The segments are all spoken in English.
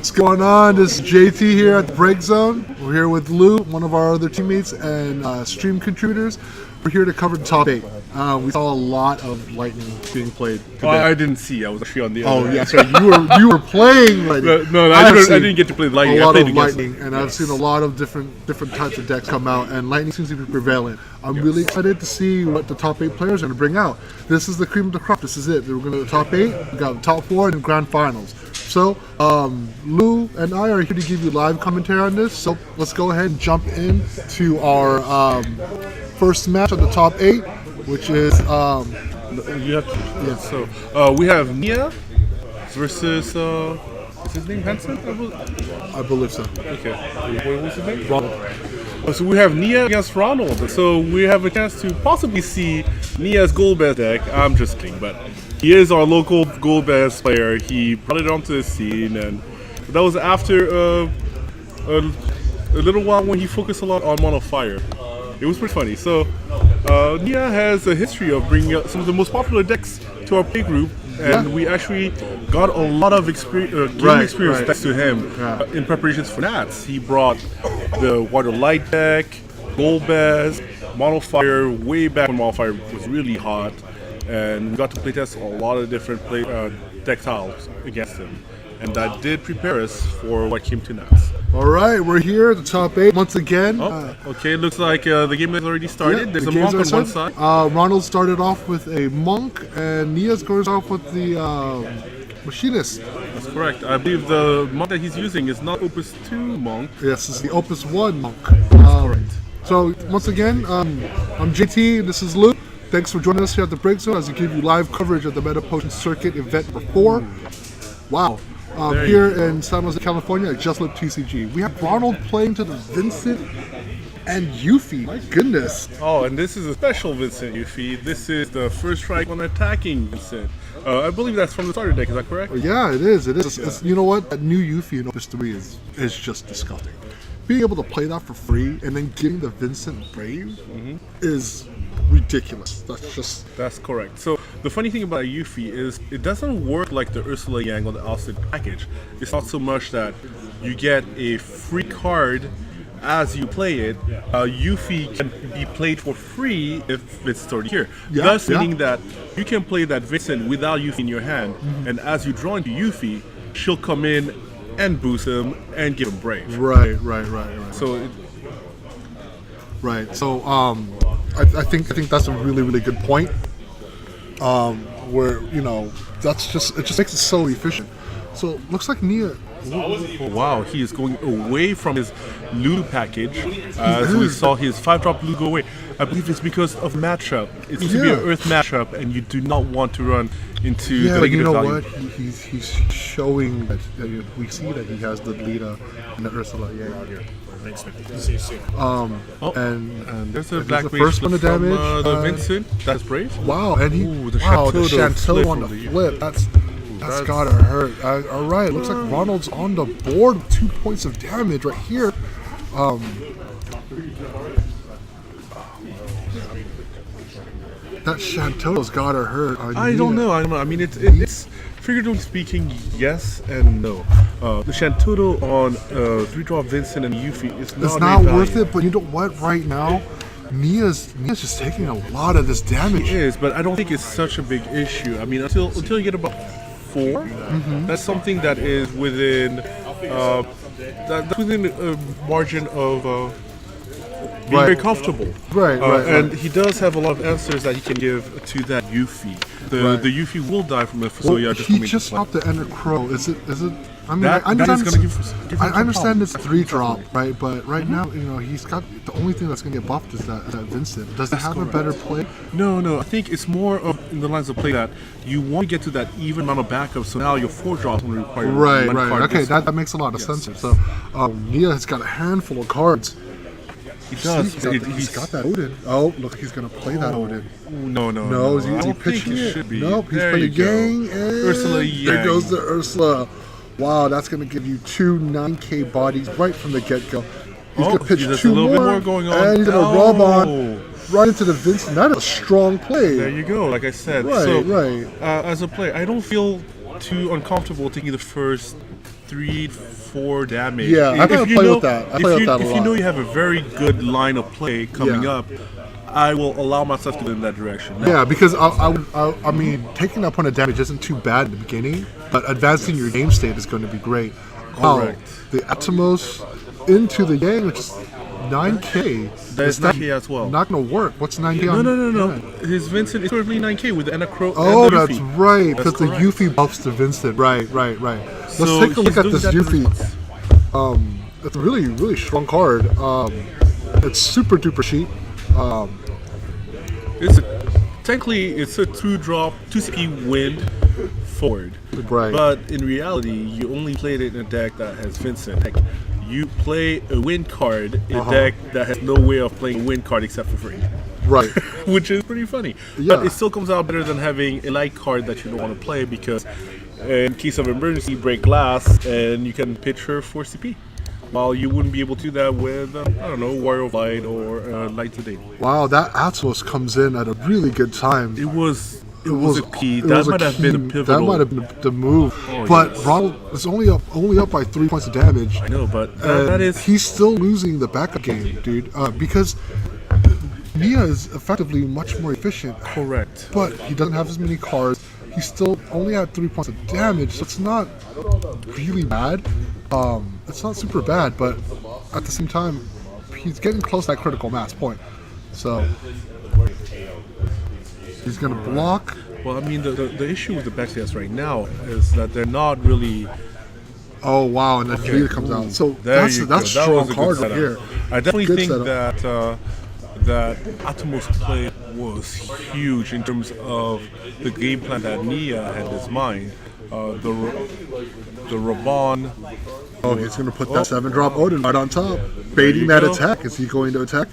What's going on? This is JT here at the Break Zone. We're here with Lou, one of our other teammates and stream contributors. We're here to cover the top 8. We saw a lot of Lightning being played today. I didn't see. I was actually on the other end. Yeah, so you were playing Lightning. No, I didn't get to play Lightning. A lot of Lightning, and I've seen a lot of different types of decks come out, and Lightning seems to be prevalent. I'm really excited to see what the top 8 players are going to bring out. This is the cream of the crop. This is it. We're going to the top 8. We got the top 4 and the grand finals. So, Lou and I are here to give you live commentary on this. So let's go ahead and jump into our first match of the top 8, which is you have to, yeah. So we have Nia versus is his name Hansen? I believe so. Okay. What was his name? Ronald. So we have Nia against Ronald. So we have a chance to possibly see Nia's Golbez deck. I'm just kidding, but he is our local Golbez player. He brought it onto the scene, and that was after a little while when he focused a lot on Mono Fire. It was pretty funny. So Nia has a history of bringing up some of the most popular decks to our play group, and we actually got a lot of game experience thanks to him in preparations for Nats. He brought the Water Light deck, Golbez, Mono Fire way back when Mono Fire was really hot, and we got to playtest a lot of different deck styles against him, and that did prepare us for what came to Nats. All right, we're here at the top 8 once again. Okay, looks like the game has already started. Yeah, There's a monk on one side. Ronald started off with a monk, and Nia's goes off with the machinist. That's correct. I believe the monk that he's using is not Opus 2 monk. Yes, it's the Opus 1 monk. That's correct. So once again, I'm JT, this is Luke. Thanks for joining us here at the Break Zone as we give you live coverage of the Meta Potion Circuit event number 4. Wow. Here in San Jose, California at Just Flip TCG. We have Ronald playing to the Vincent and Yuffie. My goodness. Oh, and this is a special Vincent Yuffie. This is the first strike on attacking Vincent. I believe that's from the starter deck, is that correct? Yeah, it is. It is. It's, you know what? That new Yuffie in Opus 3 is just disgusting. Being able to play that for free and then getting the Vincent Brave is ridiculous. That's correct. So the funny thing about a Yuffie is it doesn't work like the Ursula Yang or the Alcid package. It's not so much that you get a free card as you play it. Yuffie can be played for free if it's already here. Thus meaning that you can play that Vincent without Yuffie in your hand, and as you draw into Yuffie, she'll come in and boost him and give him Brave. Right. So I think that's a really good point. Where it just makes it so efficient. So it looks like Nia. Oh, wow, he is going away from his Lulu package. So we saw his 5-drop Lulu go away. I believe it's because of matchup. It's to be an Earth matchup, and you do not want to run into the negative value. What? He's showing that we see that he has the Lita and the Ursula Yang out here. And there's a black the first one to damage. The Vincent, that's Brave. Wow, and the Chanteau on the flip. That's gotta hurt. All right, looks like Ronald's on the board with 2 points of damage right here. That Chanteau's gotta hurt. I don't know. I mean, it's figuratively speaking, yes and no. The Chanteau on 3-drop Vincent and Yuffie is not. It's not worth it. But you know what? Right now, Nia's just taking a lot of this damage. It is, but I don't think it's such a big issue. I mean, until you get about 4, that's something that is within that's within a margin of being very comfortable. Right. And he does have a lot of answers that he can give to that Yuffie. The Yuffie will die from a Fusoya. He just stopped the Ender Crow. Is it? I mean, I understand it's 3-drop, right? But right now, he's got the only thing that's going to get buffed is that Vincent. Does it have a better play? No. I think it's more of in the lines of play that you want to get to that even amount of backup. So now your 4-drops will require right. Okay, that makes a lot of sense. So Nia has got a handful of cards. He does. He's got that Odin. Oh, look, he's going to play that Odin. No. Is he pitching it? Should be. Nope, he's playing Yang. Ursula Yang. There goes the Ursula. Wow, that's going to give you 2 9K bodies right from the get-go. He's going to pitch 2 more, going on. And he's going to rub on right into the Vincent. That is a strong play. There you go, like I said. Right. As a player, I don't feel too uncomfortable taking the first 3-4 damage. Yeah, I'm gonna play with that. I play with that a If you lot. know you have a very good line of play coming Yeah. up, I will allow myself to go in that direction. Now, Yeah, because I mean, taking that point of damage isn't too bad in the beginning, but advancing your game state is going to be great. Correct. The Atomos into the Yang, which is 9K. There's Is that 9K as well. Not going to work. What's 9K No. on? His Vincent is currently 9K with the Anacro. Oh, and the that's Yuffie. right, That's because the correct. Yuffie buffs to Vincent. Right. Let's So take a look he's at doing this that to Yuffie. It's a really, really strong card. It's super duper cheap. Technically, it's a 2-drop, 2CP wind forward. Right. But in reality, you only played it in a deck that has Vincent. Like, you play a wind card in a deck that has no way of playing a wind card except for free. Right. Which is pretty funny. Yeah. But it still comes out better than having a light card that you don't want to play because in case of emergency, break glass and you can pitch her for CP. While you wouldn't be able to do that with, I don't know, Warrior of Light or Light Today. Wow, that Atomos comes in at a really good time. It was a key. It That was a might have key- been a pivotal. That might have been the move. Oh, but yes. Ronald is only up by 3 points of damage. I know, but And that is... he's still losing the backup game, dude. Because Nia is effectively much more efficient. Correct. But he doesn't have as many cards. He still only had 3 points of damage, so it's not really bad. It's not super bad, but at the same time, he's getting close to that critical mass point. So he's gonna block. Well, I mean, the issue with the backsides right now is that they're not really... Oh wow, and then Vita comes out. So There that's you that's go. a That was strong a good card right setup. here. I definitely Good think setup. that Atomos play was huge in terms of the game plan that Nia had in his mind. The Raban. Oh, he's gonna put that 7-drop Odin right on top, baiting that go. attack. Is he going to attack?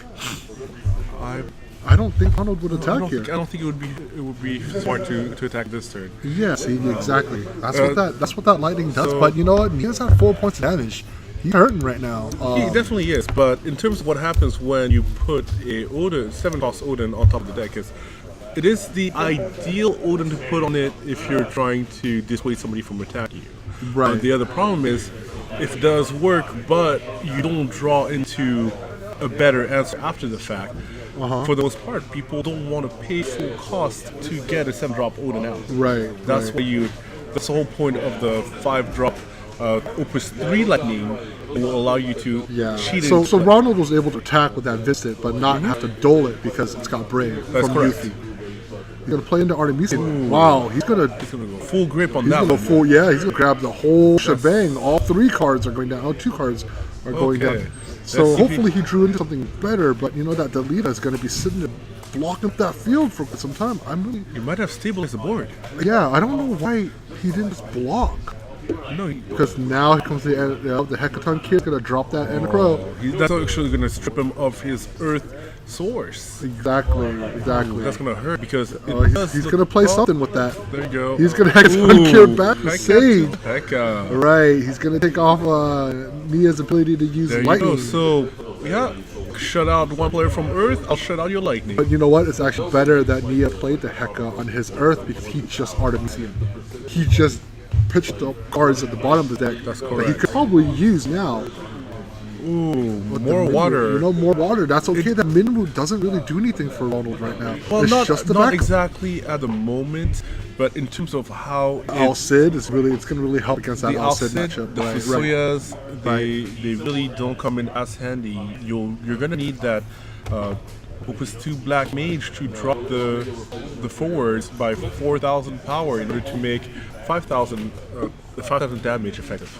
I I don't think Ronald would attack I here. don't think it would be smart to attack this turn. Yes, exactly. That's what that lightning does. so- But you know what? He has had 4 points of damage. He's hurting right now. He definitely is, but in terms of what happens when you put a Odin, 7-cost Odin on top of the deck, it is the ideal Odin to put on it if you're trying to dissuade somebody from attacking you. Right. The other problem is, if it does work, but you don't draw into a better answer after the fact, for the most part, people don't want to pay full cost to get a 7-drop Odin out. Right. That's right. why that's the whole point of the 5-drop Opus 3 Lightning. It will allow you to cheat So into it. Ronald was able to attack with that Vistit, but not have to dole it because it's got Brave That's from correct. Yuffie. He's gonna play into Artemisian. Wow, he's gonna He's gonna go full grip on he's that gonna go one. full. Yeah, he's gonna grab the whole shebang. All 3 cards are going down. Oh, 2 cards are going Okay. down. So That's hopefully he drew into something better. But you know that Delita is gonna be sitting there blocking up that field for some time. I'm really He might have stabilized the board. I don't know why he didn't just block. No, Because now here comes the Hecaton kid gonna drop that Enacro. that's actually gonna strip him of his Earth source. Exactly. That's gonna hurt because He's gonna play something with that. There you go. He's gonna Hecaton kid back to Sage. Hecka. Right, he's gonna take off Mia's ability to use There you lightning. go. So yeah, shut out one player from Earth. I'll shut out your lightning. But you know what? It's actually better that Nia played the Heka on his Earth because he just Artemisian. He just pitched up cards at the bottom of the deck That's that he correct. could probably use now. Ooh, With more the Minwu. water. You know, more water. That's okay. That Minwu doesn't really do anything for Ronald right now. Well, it's not just the not backup. exactly at the moment, but in terms of how Al Cid it's gonna really help against that the Al Cid Alcid, matchup. the Right. Fusoyas, they really don't come in as handy. You're gonna need that Opus 2 Black Mage to drop the forwards by 4,000 power in order to make 5,000 damage effective.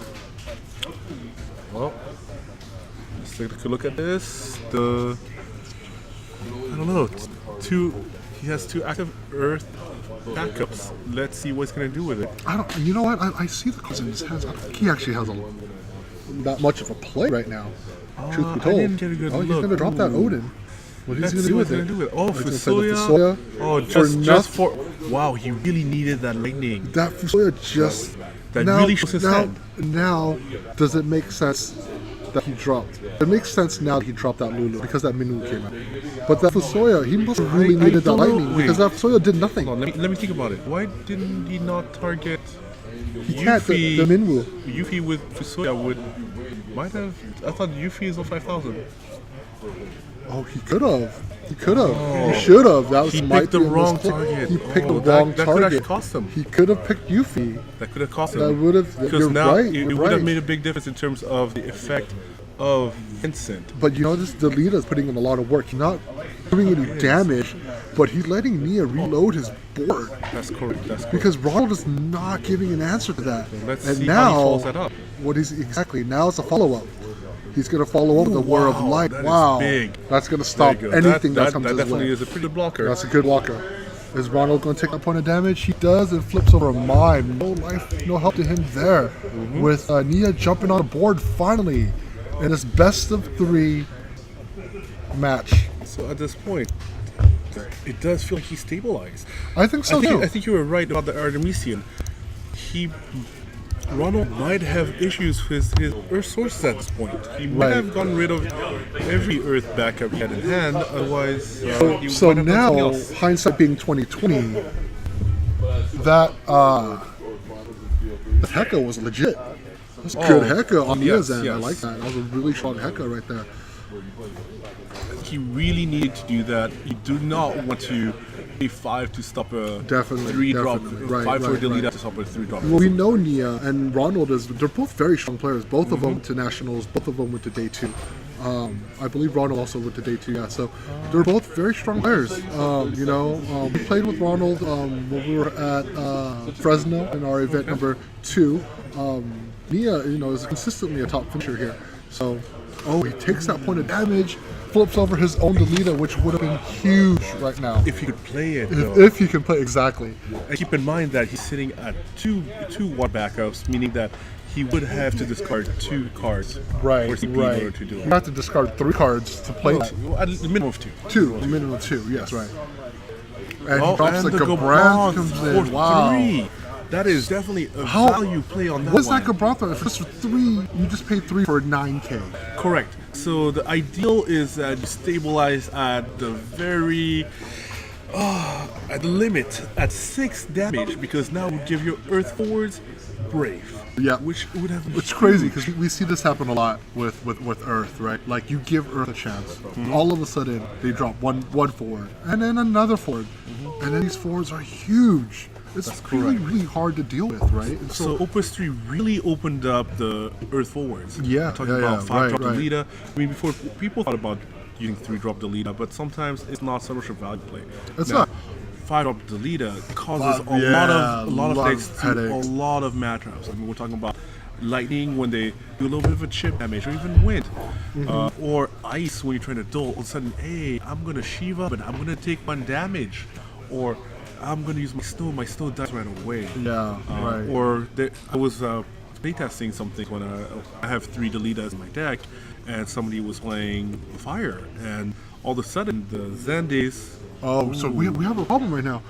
Well, let's take a look at this. I don't know. He has 2 active Earth backups. Let's see what he's gonna do with it. You know what? I see the cards in his hands. I don't think he actually has that much of a play right now. Truth be I told. didn't get a good He's look. gonna drop that Ooh. Odin. What is Let's he see gonna what do he's with gonna it? do with it. Oh, He's gonna send the Fusoya. Fusoya Oh, for just nothing. for wow, he really needed that lightning. That Fusoya just That really shows his hand. Now, does it make sense that he dropped? It makes sense now that he dropped that Lulu because that Minwu came out. But that Fusoya, he must have really I needed that don't know. lightning because Wait. that Fusoya did nothing. Hold on, let me think about it. Why didn't he not target He can't. The Minwoo. Yuffie with Fusoya might have. I thought Yuffie is on 5,000. Oh, he could have. He could have. He should have. That was He might picked the be a wrong mistake. target. He picked the Oh, wrong that could target. actually cost him. He could have picked Yuffie. That could have cost him. That would have. Because You're now right. it You're would have right. made a big difference in terms of the effect of Vincent. But you notice Delita's putting in a lot of work. He's not doing any damage, but he's letting Nia reload his board. That's correct. That's correct. Because Ronald is not giving an answer to that. Let's and see now, how he follows that up. What is exactly now? It's a follow-up. He's going to follow up with the War of wow, Light. that is Wow, big. That's going to stop There you go. anything that, that comes that his definitely way. is a pretty good blocker. That's a good blocker. Is Ronald going to take that point of damage? He does, and flips over a mine. No life, no help to him there. With Nia jumping on the board finally in this best of 3 match. So at this point, it does feel like he's stabilized. I think so too. I think you were right about the Artemisian. Ronald might have issues with his Earth sources at this point. He might Right. have gotten rid of every Earth backup he had in hand. Otherwise, he So might have done something now, else. hindsight being 2020, that Heka was legit. That's good Heka on Nia's end. I yes. like that. That was a really strong Heka right there. He really needed to do that. You do not want to pay 5 to stop a Definitely, 3-drop, definitely. Right, 5 for a right, delete right. to stop a 3-drop. Well, we know Nia and Ronald they're both very strong players. Both of Mm-hmm. them to nationals. Both of them went to day 2. I believe Ronald also went to day 2. Yeah, so they're both very strong players. We played with Ronald when we were at Fresno in our event number 2. Nia, is consistently a top finisher here. So, he takes that point of damage, flips over his own Delita, which would have been huge right now. If he could play it, though. If he can play exactly. And keep in mind that he's sitting at two watt backups, meaning that he would have to discard 2 cards Right, for CP in right. order to do You it. have to discard 3 cards to play that. At the minimum of 2. 2, a minimum of 2, yes, right. And he drops and the the Gabran Gabran comes for in. Wow. 3. That is definitely a How- value play on that What is one. that Gabran for? If it's for 3, you just pay 3 for 9k. Correct. So the ideal is that you stabilize at the very at the limit at 6 damage, because now it would give your Earth forwards Brave. Yeah. Which would have It's crazy because we see this happen a lot with Earth, right? Like you give Earth a chance, all of a sudden they drop one forward and then another forward, and then these forwards are huge. It's really, really hard to deal with, right? And So Opus 3 really opened up the Earth forwards. Yeah, We're talking yeah, about yeah, 5-drop right. Delita. I mean, before people thought about using 3-drop Delita, but sometimes it's not so much a value play. It's Now, not. 5-drop Delita causes Yeah, a lot of decks to headaches. a lot of matchups. I mean, we're talking about Lightning when they do a little bit of a chip damage, or even Wind, or Ice when you're trying to duel. All of a sudden, hey, I'm gonna Shiva, but I'm gonna take 1 damage, or I'm gonna use my snow dies right away. Yeah, right. Or I was playtesting something when I have 3 Delitas in my deck, and somebody was playing Fire, and all of a sudden the Zandes. Oh, so we have a problem right now.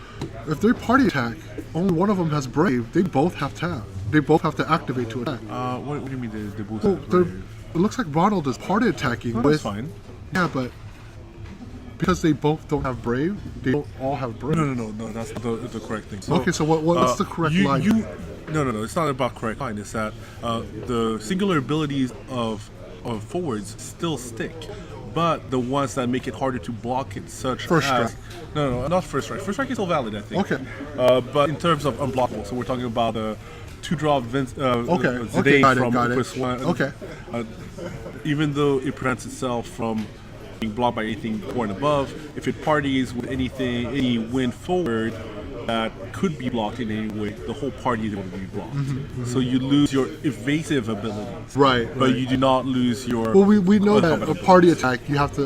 If they party attack, only one of them has Brave. They both have tap. They both have to activate to attack. What do you mean they both? Well, have they're- Brave? it looks like Ronald is party attacking Oh, with. that's fine. Yeah, but because they both don't have Brave, they don't all have Brave. No. That's the correct thing. So, Okay, so what's the correct line? No. It's not about correct line. It's that the singular abilities of forwards still stick, but the ones that make it harder to block it, such First as strike. No, not first strike. First strike is still valid, I think. Okay. But in terms of unblockable, so we're talking about a 2-drop Okay, Zidane got it, from got it. Opus 1. Okay. Even though it prevents itself from being blocked by anything 4 and above, if it parties with any wind forward that could be blocked in any way, the whole party is going to be blocked. So you lose your evasive abilities, Right, but right. you do not lose your. Well, we know that combat a party attack, you have to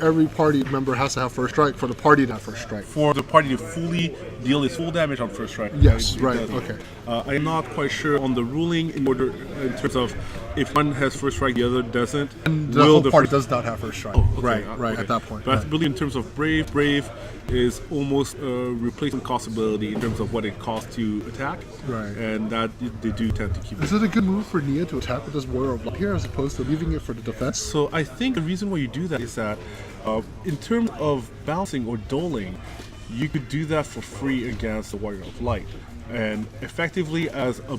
every party member has to have first strike for the party to have first strike. For the party to fully deal its full damage on first strike. Yes, It right, does. okay. I'm not quite sure on the ruling in terms of if one has first strike, the other doesn't. And the whole party first- does not have first strike. Oh, okay, Right, okay. at that point. But I right. believe in terms of Brave is almost a replacement cost ability in terms of what it costs to attack. Right. And that they do tend to keep it. Is it a good move for Nia to attack with this Warrior of Light here as opposed to leaving it for the defense? So I think the reason why you do that is that in terms of bouncing or doling, you could do that for free against the Warrior of Light. And effectively, as a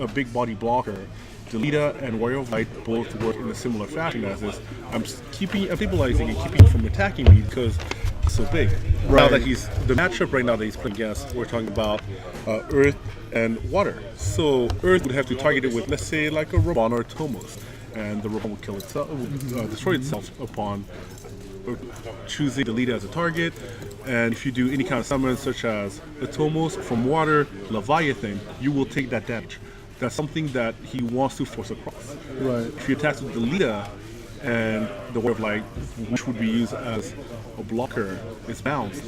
big body blocker, Delita and Warrior of Light both work in a similar fashion as this. I'm stabilizing and keeping him from attacking me because he's so big. Right. Now that the matchup right now that he's playing against, we're talking about Earth and Water. So Earth would have to target it with, let's say, like a Robon or a Tomos, and the Robon would kill itself, destroy itself upon choosing Delita as a target. And if you do any kind of summon such as a Tomos from Water, Leviathan, you will take that damage. That's something that he wants to force across. Right. If you attack with Delita and the Warrior of Light, which would be used as a blocker, is bounced,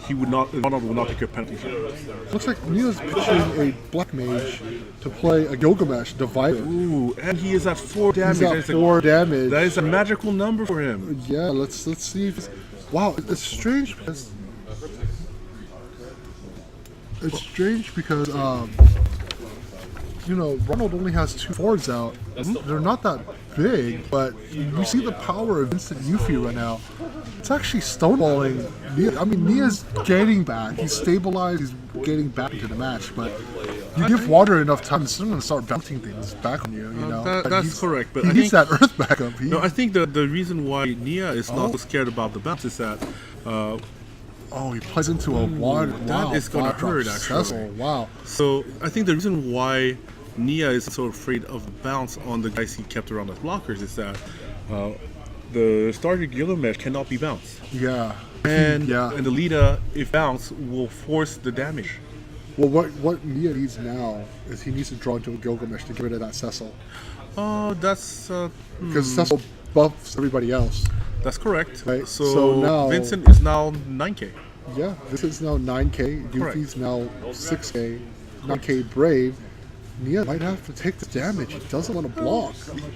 Ronald will not take your penalty. Looks like Nia's pitching a Black Mage to play a Gilgamesh Divider. Ooh, and he is at 4 damage. He's at 4 damage. That is a magical number for him. Yeah, let's see if it's... Wow, it's strange because... you know, Ronald only has 2 forwards out. They're not that big, but you see the power of instant Yuffie right now. It's actually stonewalling Nia. I mean, Nia's getting back. He's stabilized. He's getting back into the match, but you give Water enough time, it's going to start bouncing things back on you. You know, that's correct. But he needs that Earth backup. I think the reason why Nia is not so scared about the bounce is that. Oh, he plays into a Water. That is going to hurt, actually. Wow. So I think the reason why Nia is so afraid of the bounce on the guys he kept around as blockers is that the starter Gilgamesh cannot be bounced. Yeah. And the leader, if bounced, will force the damage. Well, what Nia needs now is he needs to draw into a Gilgamesh to get rid of that Cecil. That's... Because Cecil buffs everybody else. That's correct. Right? So now, Vincent is now 9k. Yeah, this is now 9k. Yuffie's now 6k. 9k Brave. Nia might have to take the damage. He doesn't want to block.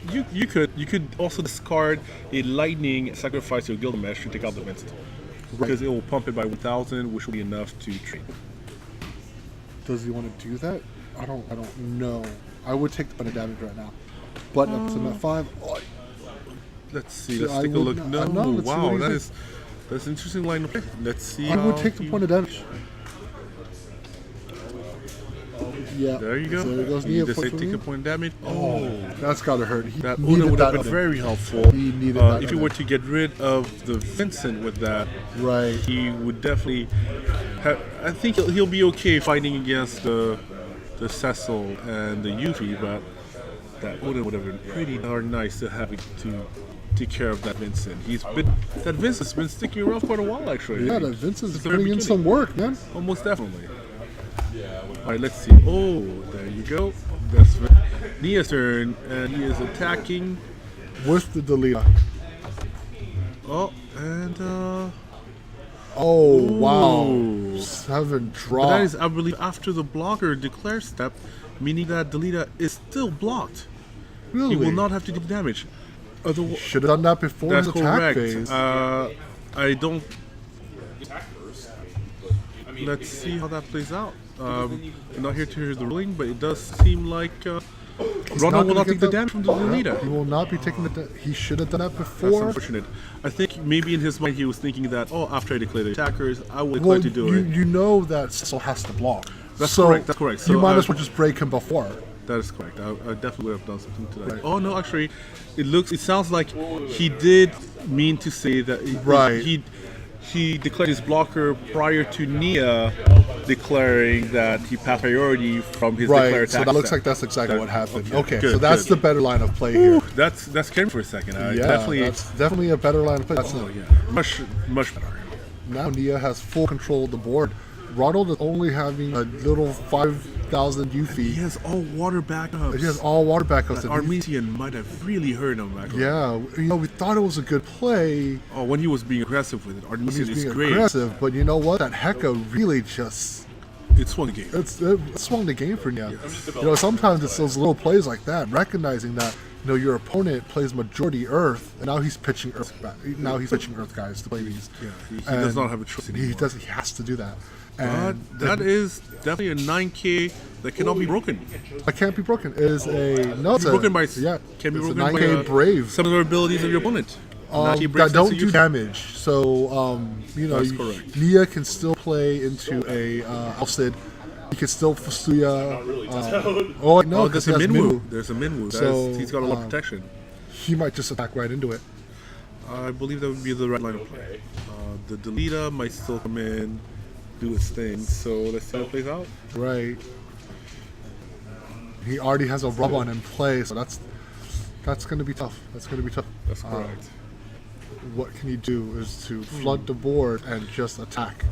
You could also discard a lightning, sacrifice your Gilgamesh to take out the Vincent. Because it will pump it by 1,000, which will be enough to trade. Does he want to do that? I don't know. I would take the bunch of damage right now. Button up to him at 5. Oh. Let's see. Let's take a look. Wow, that's an interesting line of play. Let's see. I would take the point of damage. Yeah. There you go. There goes Nia. Nia. Just say take a point of damage. Oh, that's gotta hurt. That would have been very helpful. He needed that. If you were to get rid of the Vincent with that, right, he would definitely. I think he'll be okay fighting against the Cecil and the Yuffie, but that would have been pretty darn nice to have to take care of that Vincent. That Vincent's been sticking around for quite a while, actually. Yeah, that Vincent's putting in some work, man. Almost definitely. All right, let's see. Oh, there you go. That's Nia's turn, and he is attacking with the Delita. Oh, and oh wow, 7 drop. That is, I believe, after the blocker declares step, meaning that Delita is still blocked. Really? He will not have to do damage. Should have done that before That's his attack correct. phase. I don't. Let's see how that plays out. I'm not here to hear the ruling, but it does seem like Ronald will not take the damage from the Delita. He will not be taking the he should have done that before. That's unfortunate. I think maybe in his mind he was thinking that, after I declare the attackers, I will declare to do it. You know that Cecil has to block. That's correct. That's correct. So you might as well just break him before. That is correct. I definitely would have done something to that. Right. Oh no, actually, it sounds like he did mean to say that. He declared his blocker prior to Nia declaring that he passed priority from his declared attack. So that looks like that's exactly what happened. Okay, so that's the better line of play here. That's scary for a second. That's definitely a better line of play. Much better. Now Nia has full control of the board. Ronald is only having a little 5,000 Yuffie. He has all water backups. He has all water backups. Armesian might have really hurt him. Actually. Yeah, we thought it was a good play. Oh, when he was being aggressive with it. Armesian is great. Aggressive, but you know what? That Heka really just... It swung the game. It swung the game for Nia. Yes. Sometimes it's those little plays like that, recognizing that your opponent plays majority Earth, and now he's pitching Earth. Now he's pitching Earth guys to play these. Yeah, he does not have a choice anymore. He has to do that. But that is definitely a 9k that cannot be broken. That can't be broken. It is can be broken by 9k Brave. Some of the abilities of your opponent. That don't do damage. So that's correct. Nia can still play into a Alcid He can still Fusuya. Oh no, Oh, because there's he a has Minwoo. Minwoo. There's a Minwoo. So, He's got a lot of protection. He might just attack right into it. I believe that would be the right line of play. The Delita might still come in, do its thing. So let's see how it plays out. Right. He already has a rub on in play, so that's going to be tough. That's going to be tough. That's correct. What can he do is to flood the board and just attack.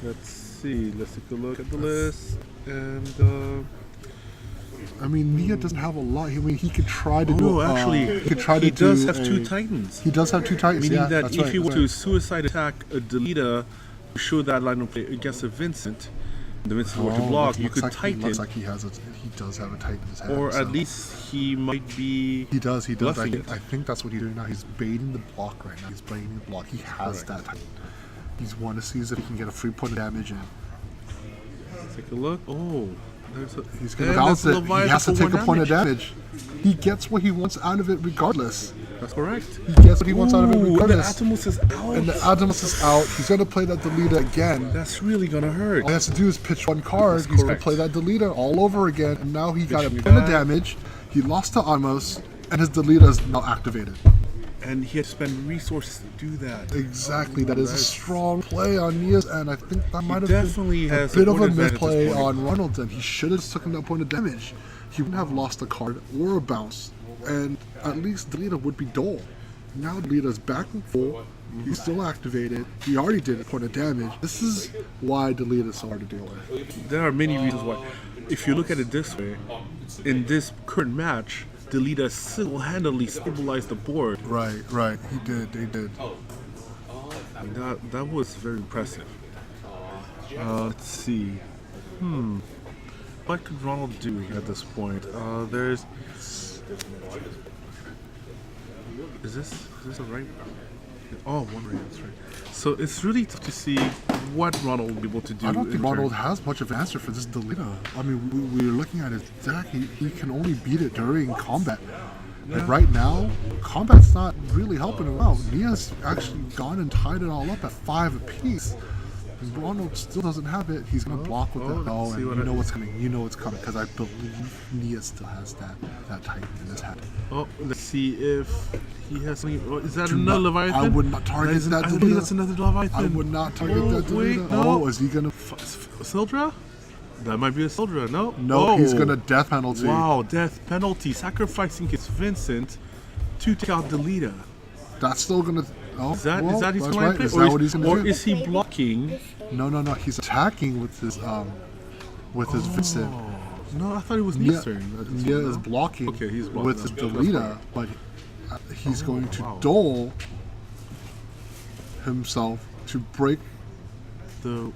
Let's see. Let's take a look at the list. And I mean, Nia doesn't have a lot. I mean, he could try to do. actually, he could try he to does do have a- two Titans. He does have two Titans. Meaning yeah, that that's if right, he were that's to right. suicide attack a Delita, show that line of play against a Vincent, the Vincent were to Oh, block, you looks could like Titan. Looks like he does have a Titan in his hand. Or so. at least he might be. He does. I bluffing think, it. I think that's what he's doing now. He's baiting the block right now. He's baiting the block. He has Correct. that. He's want to see if he can get a free point of damage in. Let's take a look. Oh, there's a. He's going and to bounce there's it. a He Leviathan has to for take a one point of damage. He gets what he wants out of it regardless. That's correct. He gets what he wants out of it Ooh, and the regardless. Atomus is out. And the Adamus is out. He's going to play that Delita again. That's really gonna hurt. All he has to do is pitch one card. That's He's going to correct. play that Delita all over again. And now he got a me point of back. damage. He lost to Amos. And his Delita is now activated. And he had to spend resources to do that. Exactly. That is a strong play on Nia's end. I think that might have definitely been a has bit a of a point advantage at misplay this point. on Ronald's end. He should have taken that point of damage. He wouldn't have lost a card or a bounce. And at least Delita would be dull. Now Delita's back and full. He's still activated. He already did a point of damage. This is why Delita is so hard to deal with. There are many reasons why. If you look at it this way, in this current match, Delita single-handedly stabilized the board. Right. He did. They did. And that was very impressive. Let's see. What could Ronald do at this point? There's. Is this a right? Oh, one right. That's right. So it's really tough to see what Ronald will be able to do. I don't think in turn. Ronald has much of an answer for this Delita. I mean, we're looking at his deck. He can only beat it during combat. And right now, combat's not really helping him out. Nia's actually gone and tied it all up at 5 apiece. And Ronald still doesn't have it. He's gonna block with it. let's Oh, see and what you it know is. what's coming. You know what's coming because I believe Nia still has that Titan in his hand. Oh, let's see if he has something. Oh, is that Do another not- Leviathan? I would not target that I believe Delita. that's another Leviathan. I would not target that Wait, Delita. no. Oh, is he gonna? Sildra? That might be a Sildra, no? No, he's Oh. gonna death penalty. Wow, death penalty. Sacrificing his Vincent to take out Delita. That's still gonna. Oh, Is that, well, is that he's that's going right. to play? Is that what he's gonna or do? is he blocking? No. He's attacking with his Vincent. No, I thought it was Nia, Nia's turn. Nia is blocking Okay, he's blocking with his now. That's Delita, but he's going to wow. duel himself to break. The.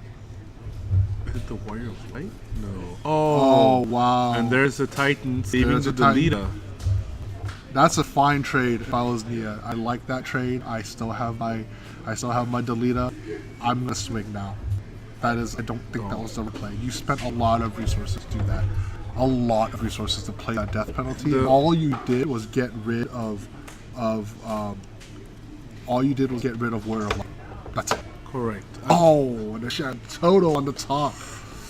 Is it the Warrior of Light? No. Oh wow! And there's a Titan saving There's the a Titan. Delita. That's a fine trade if I was Nia. I like that trade. I still have my Delita. I'm gonna swing now. That is, I don't think that was the play. You spent a lot of resources to do that. A lot of resources to play that death penalty. All you did was get rid of Warrior of Light. That's it. Correct. Oh, and the Shantoto on the top.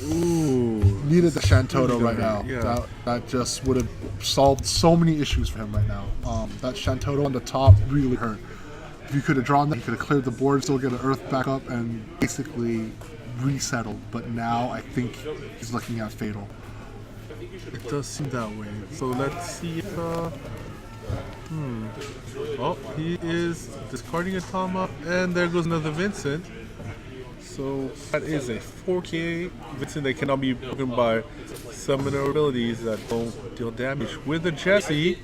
Ooh. Needed the Shantoto right now. Yeah. That just would have solved so many issues for him right now. That Shantoto on the top really hurt. If you could have drawn that, you could have cleared the board, still get an Earth back up, and basically resettled. But now I think he's looking at Fatal. It does seem that way. So let's see if. Oh, he is discarding a Tama, and there goes another Vincent. So that is a 4K Vincent that cannot be broken by summoner abilities that don't deal damage. With the Jesse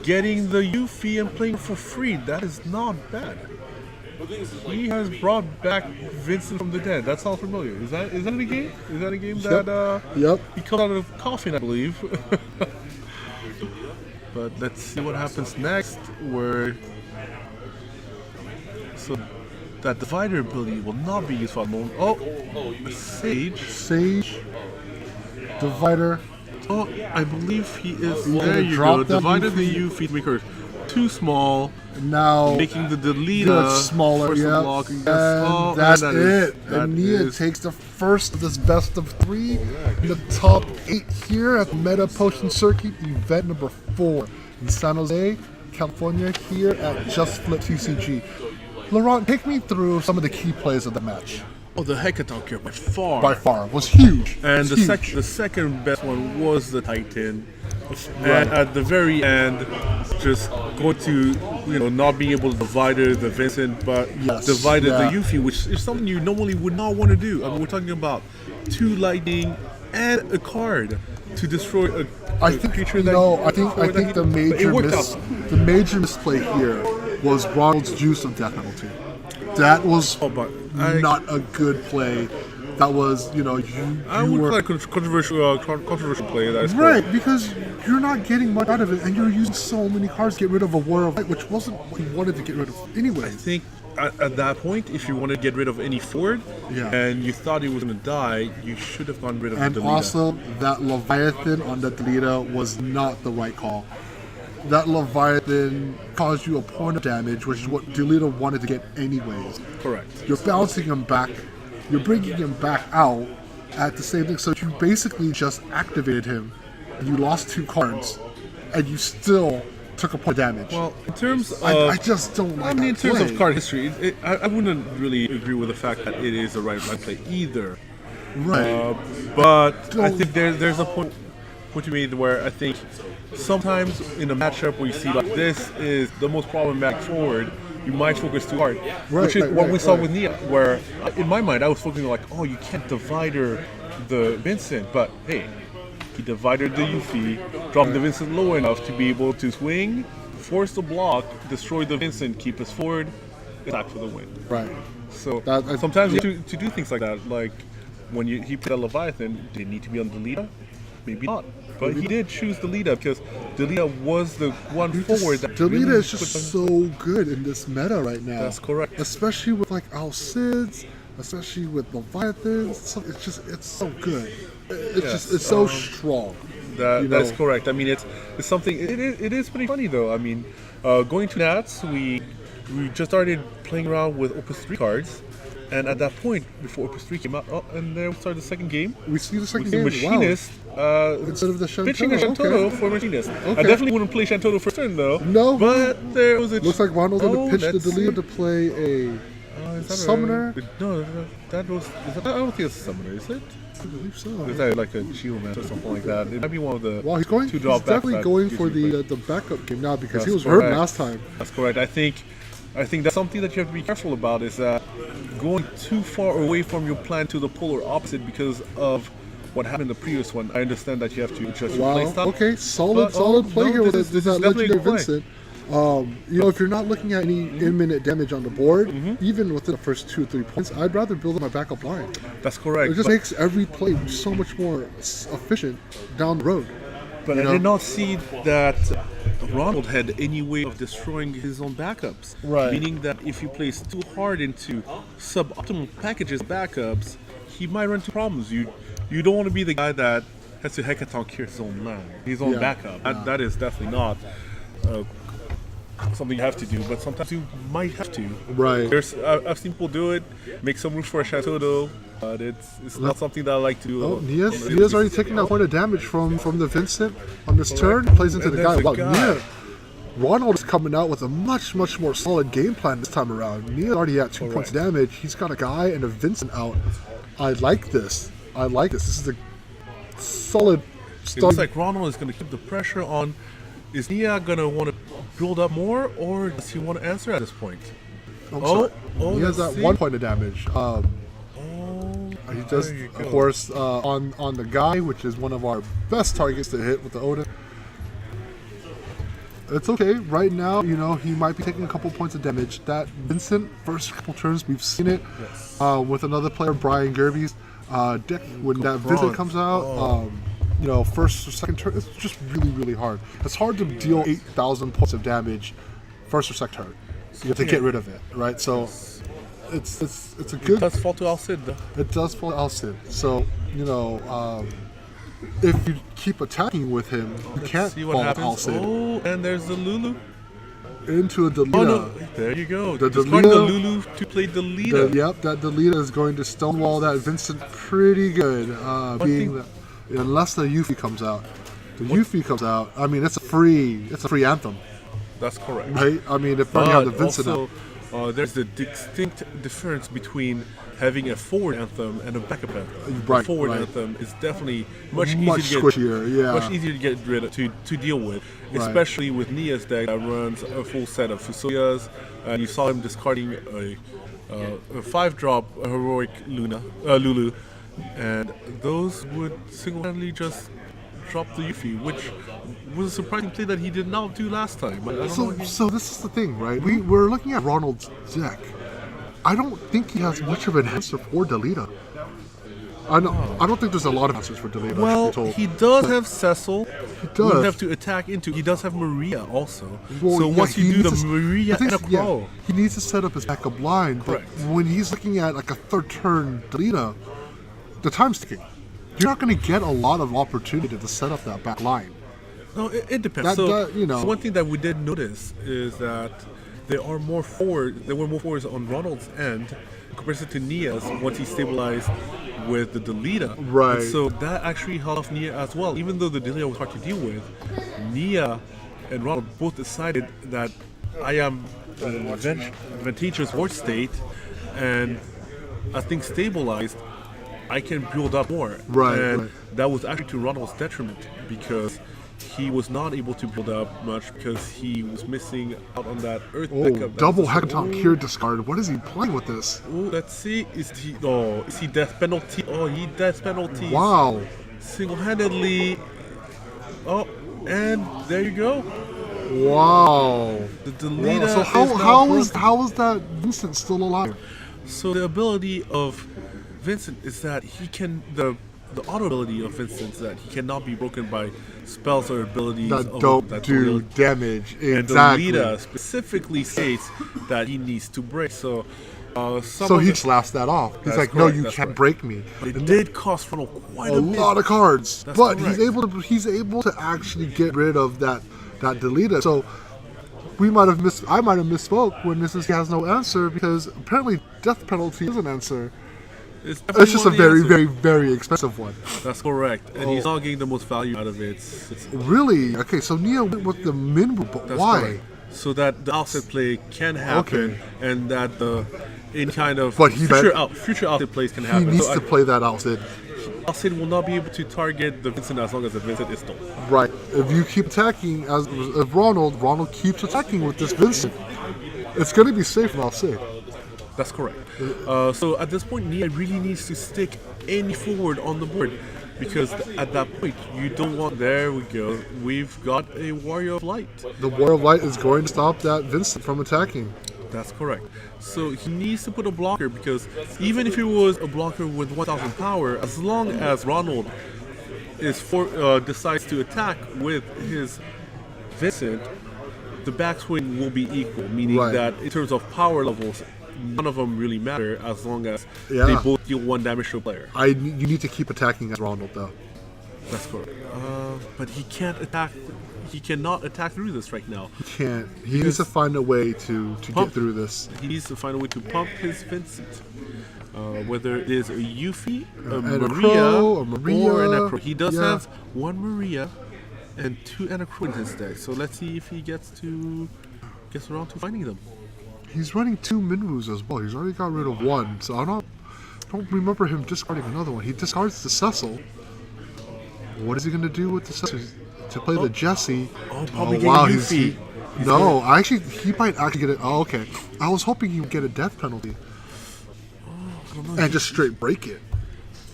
getting the Yuffie and playing for free, that is not bad. He has brought back Vincent from the dead. That sounds familiar. Is that a game? Is that a game that Yep. he comes out of coffin, I believe. But let's see what happens next. So that divider ability will not be used for a moment. Oh, a Sage. Sage, Divider. Oh, I believe he is. You There gonna you drop go. that Divider the Yuffie? Yuffie maker. too small, Now making the delete much smaller, yeah. block. And Oh, that's that it. is- that And Nia is- takes the first of this best of 3 in the top 8 here at the Meta Potion Circuit event number 4 in San Jose, California, here at Just Flip TCG. Laurent, take me through some of the key plays of the match. Oh, the Hekaton here by far. By far, was huge. And It the, was huge. the second best one was the Titan. And at the very end, just going to, not being able to divide the Vincent, but Yes, divided yeah. the Yuffie, which is something you normally would not want to do. I mean, we're talking about 2 lightning and a card to destroy a I think creature that I think the it major misplay here was Ronald's juice of death penalty. That was but not a good play. That was, you I would were call it controversial play. That is right, because you're not getting much out of it, and you're using so many cards to get rid of a War of Light, which wasn't what you wanted to get rid of anyway. I think at that point, if you want to get rid of any Ford, Yeah. and you thought it was going to die, you should have gotten rid of And the Delita. also, that Leviathan on the Delita was not the right call. That Leviathan caused you a point of damage, which is what Delita wanted to get anyways. Correct. You're bouncing him back, you're bringing him back out at the same thing, so you basically just activated him, and you lost 2 cards, and you still took a point of damage. Well, in terms of, I just don't like I mean, in that terms play. of card history, I wouldn't really agree with the fact that it is the right play either. Right. But I Don't- think there's a point you made where I think sometimes in a matchup where you see like this is the most problematic forward, you might focus too hard. Which is what we saw with Nia, where in my mind I was focusing like, oh, you can't divider the Vincent, but hey, he divided the Yuffie, dropping the Vincent low enough to be able to swing, force the block, destroy the Vincent, keep us forward, attack for the win. Right. So That- sometimes you have to do things like that. Like when he played a Leviathan, did it need to be on Delita? Maybe not. But he did choose Delita because Delita was the one forward that Delita really is just put so good in this meta right now. That's correct. Especially with like Alcids, especially with Leviathans. It's so good. It's so strong. That's correct. I mean, it's something. It is pretty funny though. I mean, going to Nats, we just started playing around with Opus 3 cards, and at that point, before Opus 3 came out, and then we started the second game. We see the second We game. see Machinist. Instead of the Shantoto. Pitching a Shantoto Okay. for Machinist. I Okay. definitely wouldn't play Shantoto first turn though. No. But there was a. Looks like Ronald's going to pitch the let's see. Delita to play a Is that Summoner? No, that was. I don't think it's a summoner, is it? I believe so. Is that like a shield man or something like that? It might be one of the. Well, he's going. He's 2-drop definitely backs going that for usually the backup game now because That's he was hurt correct. last time. That's correct. I think that's something that you have to be careful about is that going too far away from your plan to the polar opposite because of what happened in the previous one. I understand that you have to adjust your play Wow. style. Okay. Solid But, play no, here with this is that definitely a legendary good play. Vincent. If you're not looking at any in-minute damage on the board, even within the first 2 or 3 points, I'd rather build up my backup line. That's correct. It just but- makes every play so much more efficient down the road. But You I know? did not see that Ronald had any way of destroying his own backups. Right. Meaning that if you place too hard into suboptimal packages backups, he might run into problems. You don't want to be the guy that has to Hekaton cure his own land, his own Yeah. backup. That is definitely not something you have to do, but sometimes you might have to. Right. I've seen people do it, make some room for a Chateau, but it's not something that I like to do. Oh, on a Nia's daily already basis. taking that point of damage from the Vincent on this turn. Plays into And the there's guy. a Wow, guy. Nia. Ronald is coming out with a much more solid game plan this time around. Nia already at 2 points of damage. He's got a guy and a Vincent out. I like this. This is a solid It start. looks like Ronald is going to keep the pressure on. Is Nia going to want to build up more, or does he want to answer at this point? Sorry. He has let's that see. 1 point of damage. He just, there you of go. course, on the guy, which is one of our best targets to hit with the Odin. It's okay. Right now, he might be taking a couple points of damage. That Vincent, first couple turns, we've seen it with another player, Brian Gervie's deck. When that Vincent comes out, first or second turn, it's just really hard. It's hard to deal 8,000 points of damage first or second turn. You have to get rid of it, right? So it's a good. Does fall to Alcid though. It does fall Alcid. So if you keep attacking with him, you can't See fall what happens. Alcid. Oh, and there's the Lulu. into a Delita. Oh no, there you go. The Discarding the Delita- Lulu to play Delita. Yep, that Delita is going to stonewall that Vincent pretty good. Unless the Yuffie comes out. The Yuffie comes out. I mean, it's a free anthem, That's correct. right? I mean, if you have the Vincent out. Also, there's the distinct difference between having a forward anthem and a backup anthem. Right, the forward right. anthem is definitely much squishier, yeah. much easier to get rid of, to deal with, Right. especially with Nia's deck that runs a full set of Fusoyas, and you saw him discarding a 5-drop heroic Lulu, and those would single-handedly just drop the Yuffie, which was a surprising play that he did not do last time. I don't know. So this is the thing, right? We're looking at Ronald's deck. I don't think he has much of an answer for Delita. I don't think there's a lot of answers for Delita. Well, truth be told. he does have Cecil. He does. would have to attack into. He does have Maria also. Well, So yeah, once he you do the needs to- Maria the thing and a is, yeah, Crow, he needs to set up his backup line. But Correct. when he's looking at like a third turn Delita, the time's ticking. You're not going to get a lot of opportunity to set up that back line. no, it depends. That, so one thing that we did notice is that there were more forwards on Ronald's end in comparison to Nia's once he stabilized with the Delita. Right. And so that actually held off Nia as well. Even though the Delita was hard to deal with, Nia and Ronald both decided that I am in an advantageous board state, and as things stabilized, I can build up more. Right, And right. that was actually to Ronald's detriment because he was not able to build up much because he was missing out on that Earth Oh, pickup. double Hecaton Cure discard. What is he playing with this? Oh, let's see. Is he death penalty? Oh, he death penalty. Wow. Single-handedly. Oh, and there you go. Wow. The Delita. So how is that Vincent still alive? So the ability of Vincent is that he can the auto ability of Vincent is that he cannot be broken by spells or abilities That of don't that do will- damage. And Exactly. the Delita specifically states that he needs to break. So So he just laughs that off. He's That's like, correct, no, you that's can't correct. break me. But it did cost Ronald quite A a bit. lot of cards, That's but correct. he's able to actually get rid of that Delita. So I might have misspoke when this is he has no answer because apparently death penalty is an answer. It's It's just a definitely very, one of the very, very expensive one. answers. That's correct, and he's not getting the most value out of it. It's Really? Okay, so Nia went with the Minwu, but That's why? correct. So that the outset play can happen, Okay. and that the in kind of But he future outset plays can He happen. needs So to play that outfit. Outset will not be able to target the Vincent as long as the Vincent is stolen. Right. If you keep attacking if Ronald keeps attacking with this Vincent, it's going to be safe and I'll say. That's correct. So at this point, Nia really needs to stick any forward on the board because at that point, you don't want. There we go. We've got a Warrior of Light. The War of Light is going to stop that Vincent from attacking. That's correct. So he needs to put a blocker because even if it was a blocker with 1,000 power, as long as Ronald decides to attack with his Vincent, the backswing will be equal, meaning Right. that in terms of power levels, none of them really matter as long as Yeah. they both deal 1 damage to a player. You need to keep attacking as Ronald though. That's correct. But he can't attack. He cannot attack through this right now. He can't. He needs to find a way to get Pump. through this. He needs to find a way to pump his Vincent. Whether it is a Yuffie, a And a Maria, Crow, a Maria, or an Acro. He does yeah. have 1 Maria and 2 Anacro in his deck. So let's see if he gets around to finding them. He's running 2 Minwus as well. He's already got rid of 1, so I don't remember him discarding another one. He discards the Cecil. What is he going to do with the Cecil? To play the Jesse. Probably get a Yuffie. No, he might actually get it. Oh, okay. I was hoping he would get a death penalty I don't know. and just straight break it.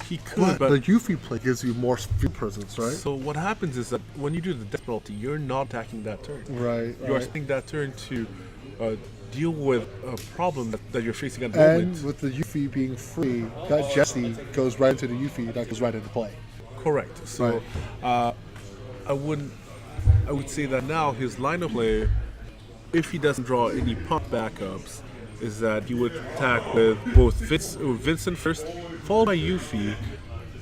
He could, But the Yuffie play gives you more field presence, right? so what happens is that when you do the death penalty, you're not attacking that turn. Right. You are spending that turn to deal with a problem that you're facing at the And moment. with the Yuffie being free, that Jesse goes right into the Yuffie. That goes right into play. Correct. So I would say that now his line of play, if he doesn't draw any pump backups, is that he would attack with both Vincent first, followed by Yuffie.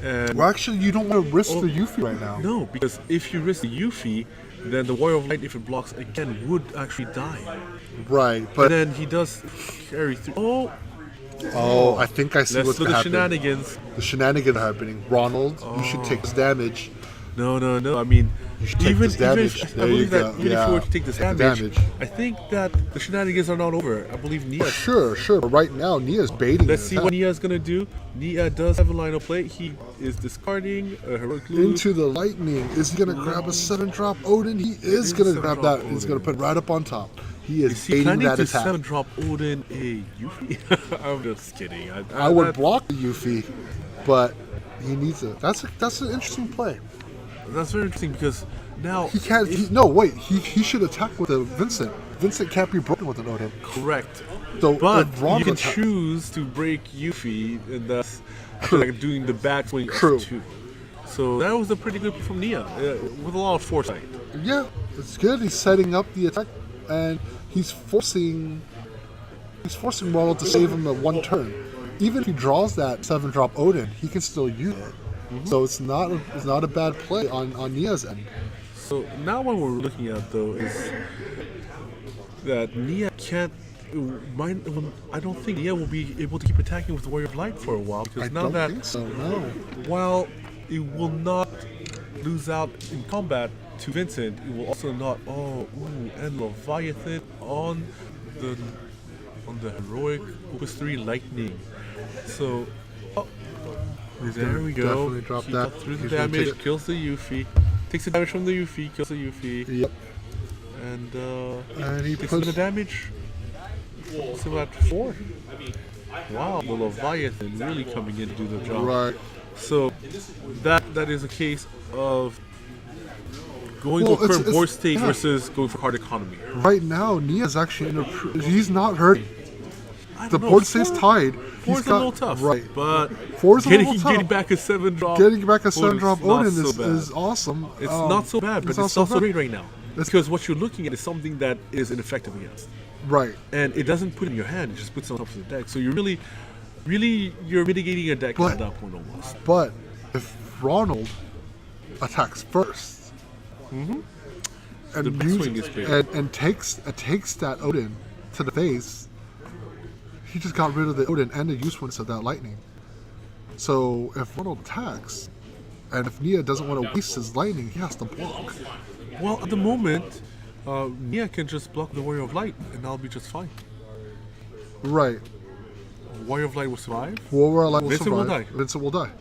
And Well, actually, you don't want to risk the Yuffie right now. no, because if you risk the Yuffie, then the Warrior of Light, if it blocks again, would actually die. Right, But but then he does carry through. oh, I think I see Let's what's do going the to happen. shenanigans. The shenanigans are happening. Ronald, you should take this damage. No. I mean, You should take this damage. If, I There you believe that go. even if Yeah. you were to take this Take the damage, damage. I think that the shenanigans are not over. I believe Nia. Sure. But right now, Nia's baiting. Let's an see attack. what Nia is gonna do. Nia does have a line of play. He is discarding a heroic loot. Into the lightning. Is he going to grab a 7-drop Odin? He is is going to 7-drop grab that. He's Odin. going to put it right up on top. He is Is he baiting planning that to attack. 7-drop Odin a Yuffie? I'm just kidding. I would block the Yuffie, but he needs it. That's an interesting play. That's very interesting because now He can't. No, wait. He should attack with a Vincent. Vincent can't be broken with an Odin. correct. So But if Ron you can attack- choose to break Yuffie, and thus like doing the backswing True. of 2. So that was a pretty good play from Nia with a lot of foresight. Yeah, it's good. He's setting up the attack, and he's forcing Ronald to save him at one turn. Even if he draws that 7-drop Odin, he can still use it. So it's not a bad play on Nia's end. So now what we're looking at though is that Nia can't. I don't think Nia will be able to keep attacking with Warrior of Light for a while because I now don't that think so. No. while it will not lose out in combat to Vincent, it will also not. And Leviathan on the heroic Opus 3 Lightning. So there we go. Definitely drop He that. got through the He's gonna take damage, it. kills the Yuffie, takes the damage from the Yuffie, kills the Yuffie, Yep. and he takes puts- the damage. So at 4. Wow, the Leviathan really coming in to do the job. Right. So that is a case of going Well, for current it's- board state yeah. versus going for card economy. Right now, Nia's actually in a. He's not hurting. I The don't know, board stays tied. Four's He's a got little tough, right. but 4's a little tough. getting back a 7-drop. Getting back a 7-drop not Odin so bad. is awesome. It's not so bad, but it's not so bad. great right now. Because what you're looking at is something that is ineffective against. Right. And it doesn't put it in your hand, it just puts it on top of the deck. So you're really you're mitigating a deck But- at that point almost. But if Ronald attacks first, and The backswing is big. and takes that Odin to the face, he just got rid of the Odin and the usefulness of that lightning. So if Ronald attacks, and if Nia doesn't want to waste his lightning, he has to block. Well, at the moment, Nia can just block the Warrior of Light, and that'll be just fine. Right. Warrior of Light will survive. Warrior of Light will Vincent will survive. die. Vincent will die.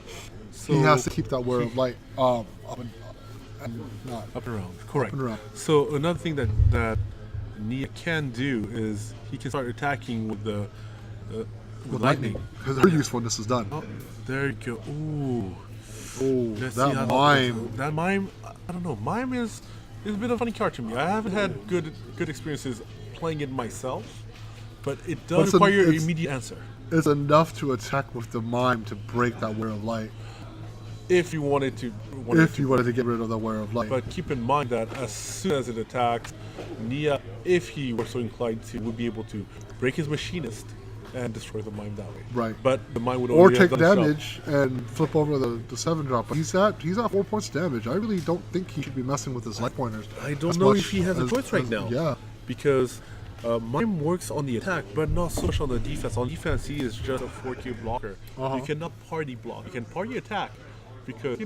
So He has to keep that Warrior of Light up and not. up and around. Correct. and around. So another thing that Nia can do is he can start attacking with the with lightning. Because her usefulness is done. Oh, there you go. Ooh. Oh, Let's see how that mime. That mime, I don't know. Mime is a bit of a funny card to me. I haven't had good experiences playing it myself, but it does What's require an it's- immediate answer. It's enough to attack with the mime to break that Warrior of Light. If you wanted to. If you wanted to get rid of the Warrior of Light. But keep in mind that as soon as it attacks, Nia, if he were so inclined to, would be able to break his machinist and destroy the mime that way. Right. But the mime would Or only have take done itself. damage and flip over the 7-drop. But he's at 4 points of damage. I really don't think he should be messing with his light pointers. I don't as know much if he has a choice right now. Yeah. Because mime works on the attack, but not so much on the defense. On defense, he is just a 4Q blocker. Uh-huh. You cannot party block. You can party attack because,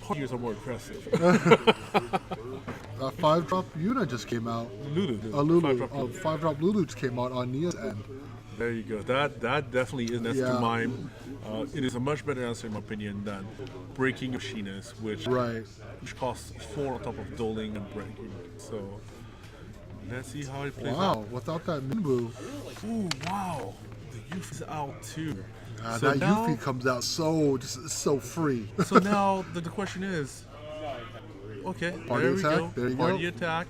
partiers are more aggressive. A 5-drop Yuna just came out. Lulu. A Lulu. 5-drop A Lulu. 5-drop Lulu just came out on Nia's end. There you go. That definitely is an answer Yeah. to mime. It is a much better answer, in my opinion, than breaking machinist, which Right. costs 4 on top of dueling and breaking. So let's see how it plays Wow. Without that Minbu, out. Ooh, wow. The youth is out too. that Yuffie comes out so free. So now the question is, okay, Party there we attack, go. there you Party go. attack.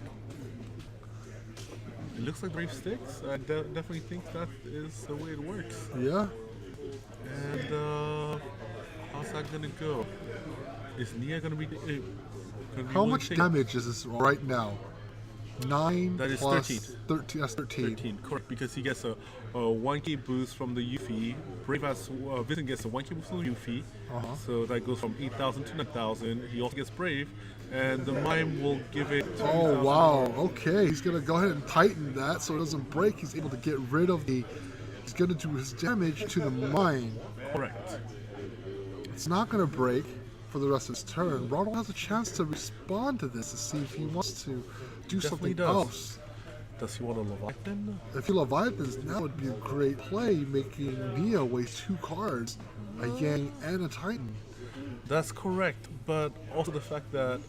It looks like Brave sticks. I definitely think that is the way it works. Yeah. And how's that gonna go? Is Nia gonna be? How much damage is this right now? 9 That is plus 13. 13. That's 13. 13, correct, because he gets a 1k boost from the Yuffie. Brave has Vincent gets a 1k boost from the Yuffie, so that goes from 8,000 to 9,000. He also gets Brave, and the Mime will give it 2,000. Oh wow! Okay, he's gonna go ahead and tighten that so it doesn't break. He's able to get rid of the. He's gonna do his damage to the mine. Correct. It's not gonna break for the rest of his turn. Ronald has a chance to respond to this to see if he wants to do something else. Does he want a Leviathan? If he Leviathans, that would be a great play, making Nia waste 2 cards, a Yang and a Titan. That's correct, but also the fact that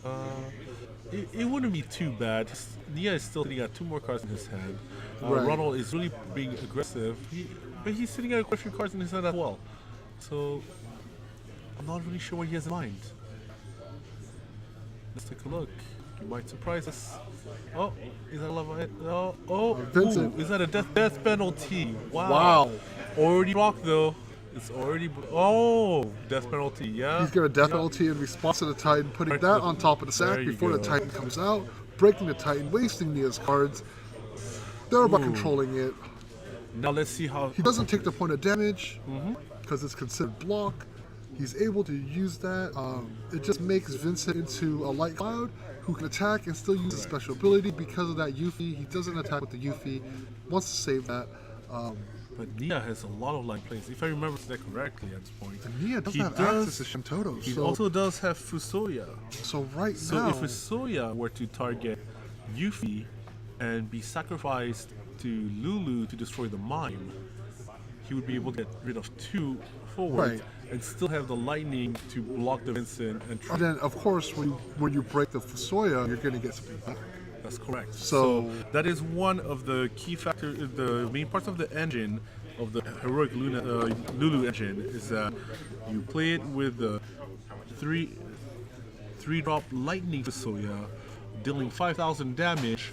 it wouldn't be too bad. Nia is still sitting at 2 more cards in his hand. Right. Ronald is really being aggressive, but he's sitting at quite a few cards in his hand as well. So I'm not really sure what he has in mind. Let's take a look. You might surprise us. Oh, is that a Leviathan? Vincent. Ooh, is that a death penalty? Wow. Already rocked though. It's already death penalty. Yeah. He's got a death penalty in response to the Titan, putting that on top of the sack before the Titan comes out, breaking the Titan, wasting Nia's cards, thereby controlling it. Now let's see how He doesn't take the point of damage because it's considered block. He's able to use that. It just makes Vincent into a light cloud who can attack and still use a special ability because of that Yuffie. He doesn't attack with the Yuffie, wants to save that. But Nia has a lot of line plays, if I remember that correctly at this point. And Nia doesn't have access to Shintoto. He also does have Fusoya. So right So now, if Fusoya were to target Yuffie and be sacrificed to Lulu to destroy the mine, he would be able to get rid of 2 forward and still have the lightning to block the Vincent and then of course when you break the Fusoya, you're going to get something back. That's correct. So that is one of the key factors, the main parts of the engine of the heroic Lulu engine is that you play it with the 3-drop lightning Fusoya, dealing 5,000 damage.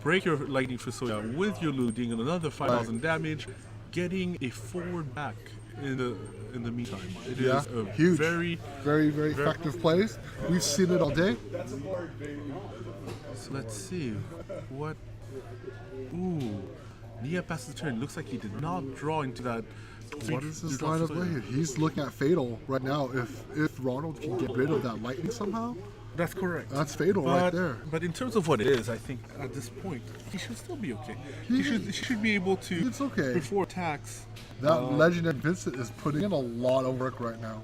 Break your lightning Fusoya with your Lulu, dealing another 5,000 damage, getting a forward back in the meantime. It is a huge, very effective plays. We've seen it all day. So let's see what. Ooh, Nia passes the turn. Looks like he did not draw into that. What is his line of play here? He's looking at Fatal right now. If Ronald can get rid of that lightning somehow, that's correct. That's Fatal right there. But in terms of what it is, I think at this point he should still be okay. He should be able to. It's okay. Before attacks. That legendary Vincent is putting in a lot of work right now.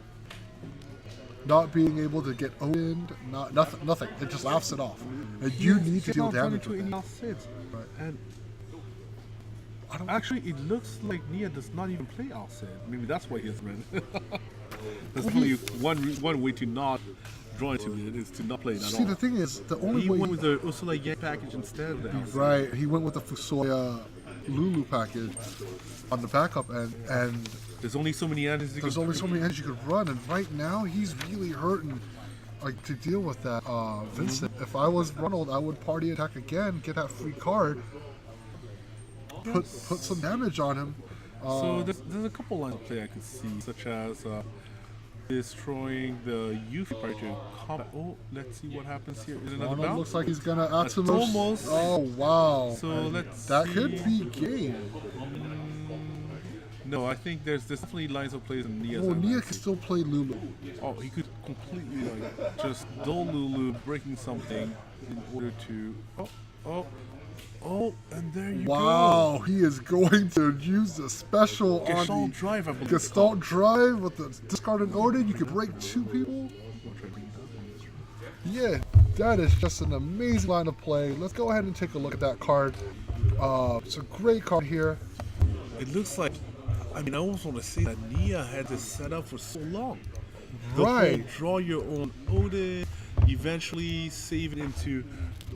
Not being able to get opened, nothing. It just laughs it off. And you need to deal damage with it. Right. And actually, it looks like Nia does not even play Alcid. Maybe that's why he has red. That's probably one way to not draw into it is to not play it at all. See, the thing is, the only way he went with the Ursula Yang package instead of the Alcid. Right, he went with the Fusoya Lulu package on the backup end, and there's only so many engines you could run, and right now he's really hurting to deal with that Vincent. If I was Ronald, I would party attack again, get that free card, put some damage on him. So there's a couple lines of play I could see, such as destroying the Yuffie part to combat. Oh, let's see what happens here. Is it another bounce? Looks like he's gonna Atomos. Almost. Oh wow! So that could be game. No, I think there's definitely lines of plays in Nia's. Oh, Nia can still play Lulu. Oh, he could completely just dull Lulu, breaking something in order to. Oh, and there you go. Wow, he is going to use the special Gestalt on the Drive, I believe. Gestalt Drive with the discarded Odin. You can break 2 people. Yeah, that is just an amazing line of play. Let's go ahead and take a look at that card. It's a great card here. It looks like, I almost want to say that Nia had this set up for so long. Right. Whole draw your own Odin, eventually save it into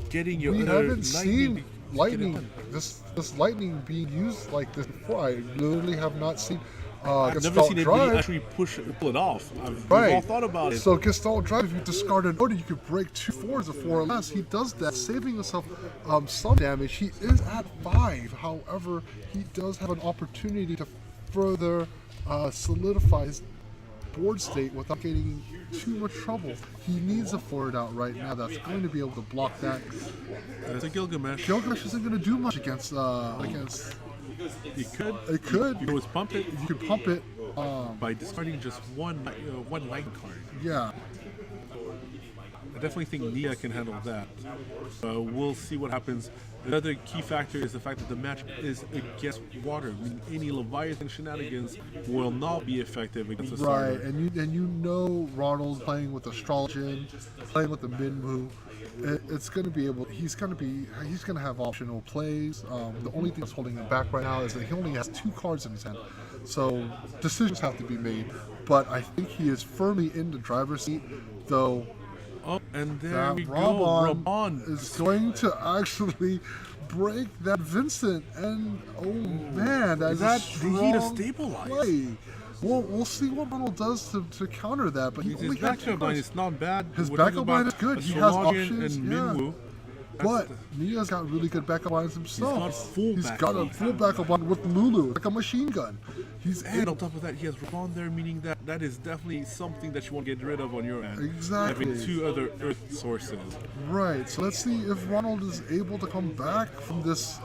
getting your We other haven't seen lightning, this this lightning being used like this before. I literally have not seen I've never Gestalt seen Drive. anybody actually pull it off. We've all thought about it. So Gestalt Drive, if you discard an Odin, you could break 2 4s or 4 or less. He does that, saving himself some damage. He is at 5. However, he does have an opportunity to further solidify board state without getting too much trouble. He needs a forward out right now that's going to be able to block that. That's a Gilgamesh. Gilgamesh isn't going to do much against. You could. It could. You could always pump it. You could pump it. By discarding just one lightning card. Yeah. I definitely think Nia can handle that. We'll see what happens. Another key factor is the fact that the match is against water. I mean, any Leviathan shenanigans will not be effective against the starter. Right, and you know Ronald's playing with Astrologian, playing with the Minmu. It's going to be able. He's going to have optional plays. The only thing that's holding him back right now is that he only has 2 cards in his hand, so decisions have to be made. But I think he is firmly in the driver's seat, though. Oh, and there That we go. Raban Raban is going to actually break that Vincent, and oh man, that is a the heat of strong stabilize. play. We'll see what Ronald does to counter that, but he His only had 2 backup line cards. is not bad. His We're backup talking line about is good. He has Astrologian options, and yeah. Minwoo. But Nia's got really good backup lines himself. He's got a full backup line with Lulu, like a machine gun. And on top of that, he has Raban there, meaning that is definitely something that you want to get rid of on your end. Exactly. Having 2 other Earth sources. Right. So let's see if Ronald is able to come back from this.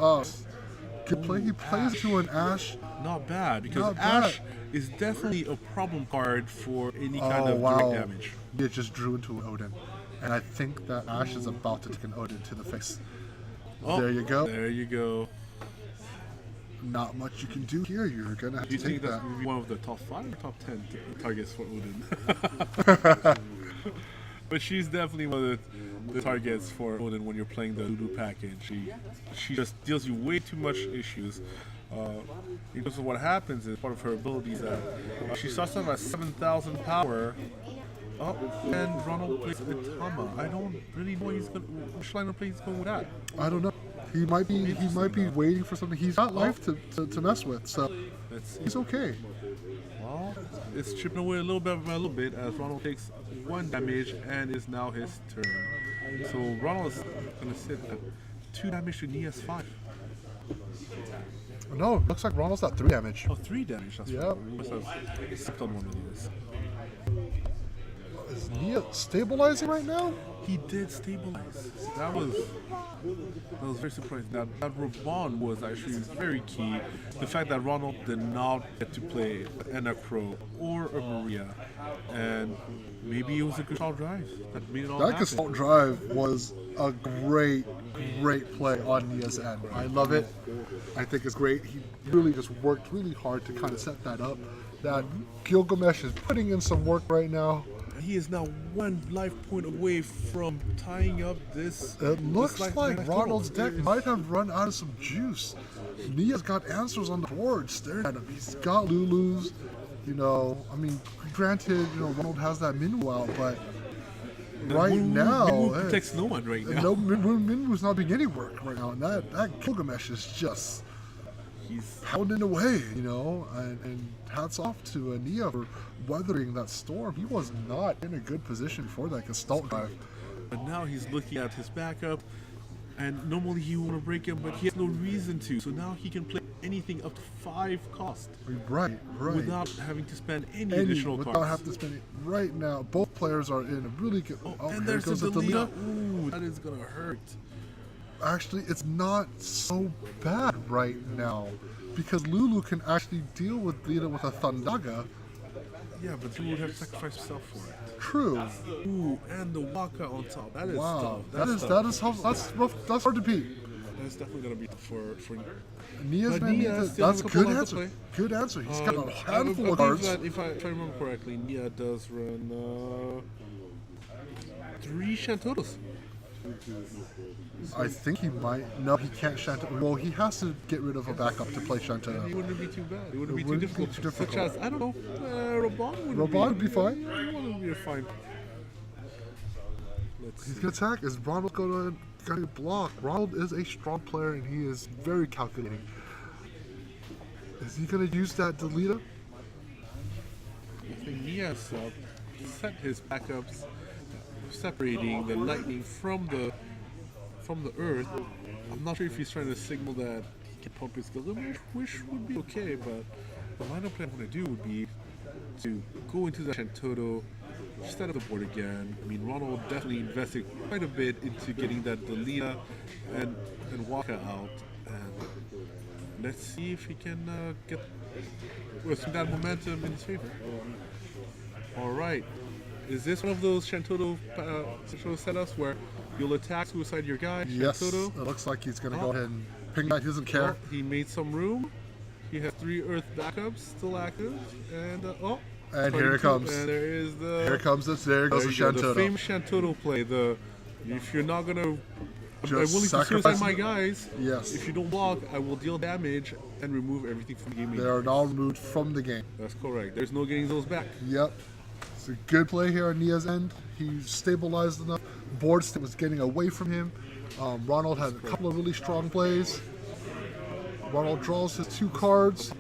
Good play. He plays to an Ash. Not bad, because Not bad. Ash is definitely a problem card for any kind of wow. direct damage. It just drew into an Odin. And I think that Ash is about to take an Odin to the face. Oh, there you go. There you go. Not much you can do here. You're going to have Do you to take think that's that. maybe one of the top 5 or top 10 targets for Odin? But she's definitely one of the targets for Odin when you're playing the Lulu package. She just deals you way too much issues. Because of what happens is part of her abilities that she starts off at 7,000 power. Oh, and Ronald plays Itama. I don't really know which line of play he's going with that. I don't know. He might be waiting for something. He's got life to mess with, so he's okay. Well, it's chipping away a little bit as Ronald takes 1 damage and is now his turn. So Ronald is going to sit at 2 damage to Nia's 5. No, looks like Ronald's got 3 damage. Oh, 3 damage. That's Yep. right. We must have sipped on one of those. Is Nia stabilizing right now? He did stabilize. That was very surprising. That Raban was actually very key. The fact that Ronald did not get to play an Acro or a Maria, and maybe it was a good shot drive that made it all That happen. Gestalt drive was a great play on Nia's end. I love it. I think it's great. He really just worked really hard to kind of set that up. That Gilgamesh is putting in some work right now. He is now 1 life point away from tying up this. It looks this like life Ronald's total. deck might have run out of some juice. Nia's got answers on the board staring at him. He's got Lulu's, I mean, granted, Ronald has that Minwoo out, but right now, Minwoo protects no one right now. No, Minwoo's not being any work right now, and that Gilgamesh is just He's pounding away, and hats off to Nia for weathering that storm. He was not in a good position for that Gestalt drive. But now he's looking at his backup, and normally he would want to break him, but he has no reason to. So now he can play anything up to 5 cost. Right. Without having to spend any additional without cards. having to spend it right now. Both players are in a really good. And here there's goes the the Delita. Delita. Ooh, that is gonna hurt. Actually, it's not so bad right now because Lulu can actually deal with Delita with a Thundaga. Yeah, but you would have sacrificed yourself for it. True. Ooh, and the Waka on top. That is Wow. tough. That's rough. That's hard to beat. That's definitely gonna be for Nia's But man Nia needs still that's has a a good couple lines answer. to play. Good answer. He's got a I handful of believe cards. that if I remember correctly, Nia does run 3 Shantotos. I think he might. No, he can't Shanto. Well, he has to get rid of a backup to play It Shanto. wouldn't be too bad. It wouldn't be too wouldn't be difficult. too difficult. Such as, I don't know, Raban would Raban would be fine. Raban would be fine. Let's He's see. gonna attack. Is Ronald gonna block? Ronald is a strong player and he is very calculating. Is he gonna use that Delita? I think Nia set his backups, separating the lightning from the earth. I'm not sure if he's trying to signal that he can pump his Gilgamesh, which would be okay, but the lineup play I'm gonna do would be to go into the Shantoto, set up the board again. I mean, Ronald definitely invested quite a bit into getting that Delita and Waka out. And let's see if he can get that momentum in his favor. All right. Is this one of those Shantoto setups where you'll attack, suicide your guy? Yes, Shantoto? it looks like he's going to go ahead and ping that. He doesn't care. Well, he made some room. He has 3 Earth backups still active, and And here it comes. And there is the. Here comes this. There goes the you go, the Shantoto. famous Shantoto play. If you're not gonna, I'm willing to sacrifice suicide my guys. Yes. If you don't block, I will deal damage and remove everything from the game. They are now removed from the game. That's correct. There's no getting those back. Yep. It's a good play here on Nia's end. He stabilized enough. Board state was getting away from him. Ronald had a couple of really strong plays. Ronald draws his 2 cards.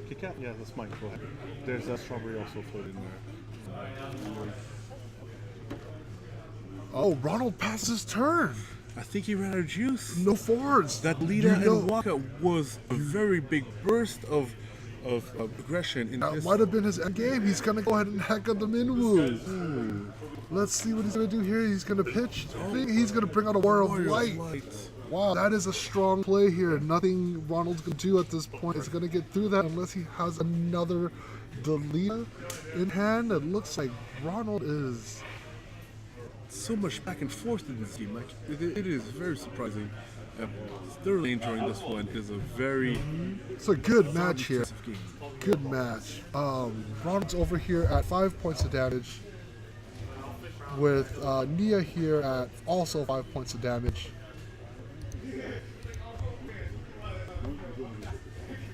Kit Kat? Yeah, that's mine. Go ahead. There's a strawberry also floating there. Oh, Ronald passed his turn. I think he ran out of juice. No forwards. That Lita You know- and Waka was a very big burst of aggression in That this. might have been his end game. He's going to go ahead and hack up the Minwoo. Let's see what he's going to do here. He's going to pitch. He's going to bring out a Warrior of Warriors Light. Wow, that is a strong play here. Nothing Ronald's going to do at this point is going to get through that unless he has another Delita in hand. It looks like Ronald is... So much back and forth in this game. Like it is very surprising. I'm thoroughly enjoying this one. It is a very It's a good match here. intensive game. Good match. Ronald's over here at 5 points of damage, with Nia here at also 5 points of damage.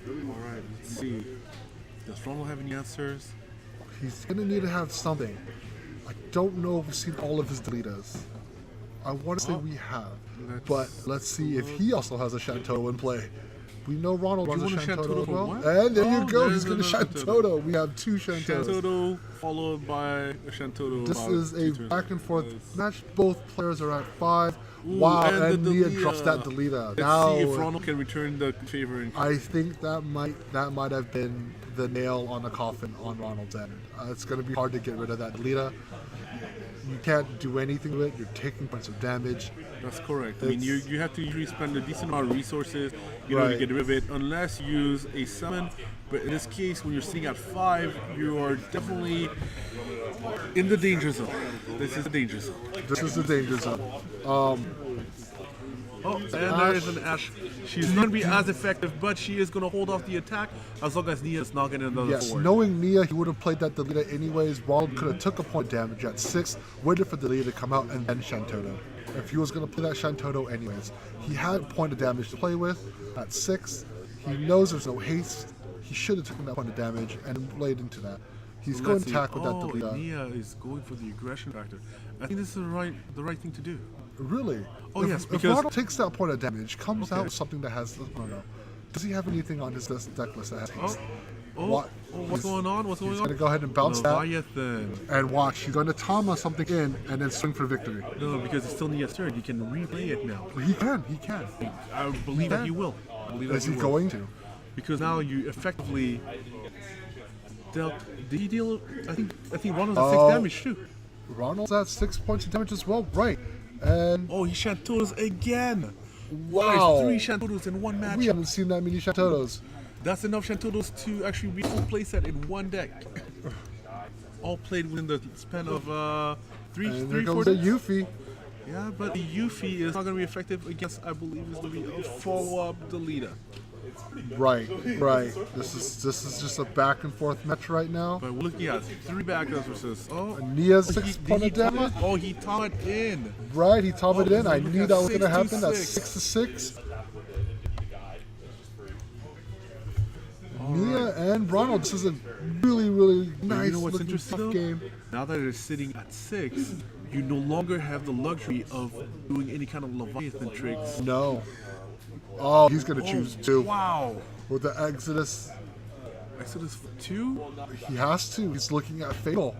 All right, let's see. Does Ronald have any answers? He's gonna need to have something. I don't know if we've seen all of his Delitas. I want to say we have, but let's see if he also has a Shantoto in play. We know Ronald runs a want a Shantoto Shantoto as well. what? And there you Oh, go, there's he's going to another Shantoto. We have 2 Shantotos. Shantoto followed by a Shantoto. This about is 2 a turns back and forth later. match. Both players are at 5. Ooh, Wow, and and the Nia Delita. drops that Delita. Let's Now, see if Ronald can return the favor. I think that might have been the nail on the coffin on Ronald's end. It's going to be hard to get rid of that Delita. You can't do anything with it. You're taking points of damage. That's correct. I mean, you have to usually spend a decent amount of resources, to Right. get rid of it, unless you use a summon. But in this case, when you're sitting at 5, you are definitely in the danger zone. This is the danger zone. This is the danger zone. Oh, and there is an Ash. She's not going to be as effective, but she is going to hold off the attack as long as Nia is not getting another Yes, forward. knowing Nia, he would have played that Delita anyways. Ronald could have took a point damage at 6, waited for Delita to come out, and then Shantoto. If he was going to play that Shantoto anyways. He had a point of damage to play with at 6. He knows there's no haste. He should have taken that point of damage and played into that. He's going to attack with that Delita. Nia is going for the aggression factor. I think this is the right thing to do. Really? Oh, if, yes, if because- Ronald takes that point of damage, comes out with something that has, I don't know. Does he have anything on his deck list that has haste? What's going on? What's going He's on? going to go ahead and bounce that. Leviathan. And watch, he's going to Tama something in and then swing for victory. No, because it's still Nia's turn. You can replay it now. He can. I believe that he will. I believe that Is he will. going to? Because now you effectively dealt. Did he deal? I think Ronald's at 6 damage too. Ronald's at 6 points of damage as well, right? And Oh, he Shantotos again. wow, 3 Shantotos in one match. we haven't seen that many Shantotos. That's enough Shantotos to actually be full playset in one deck. All played within the span of three, And there 4 goes a days. Yuffie. Yeah, but the Yuffie is not going to be effective against, I believe, is going to be a follow-up Delita. Right. This is just a back and forth match right now. But we're looking at 3 backups versus Nia's 6 point of damage. He taught in. Right, he topped it in. I look knew at that was going to 6 to happen. That's 6. 6 to 6. Nia and Ronald. This is a really nice You know what's looking interesting tough though? game. Now that it's sitting at 6, you no longer have the luxury of doing any kind of Leviathan tricks. No. Oh, he's going to choose 2. Wow. With the Exodus, Exodus 2? he has to. He's looking at Fatal.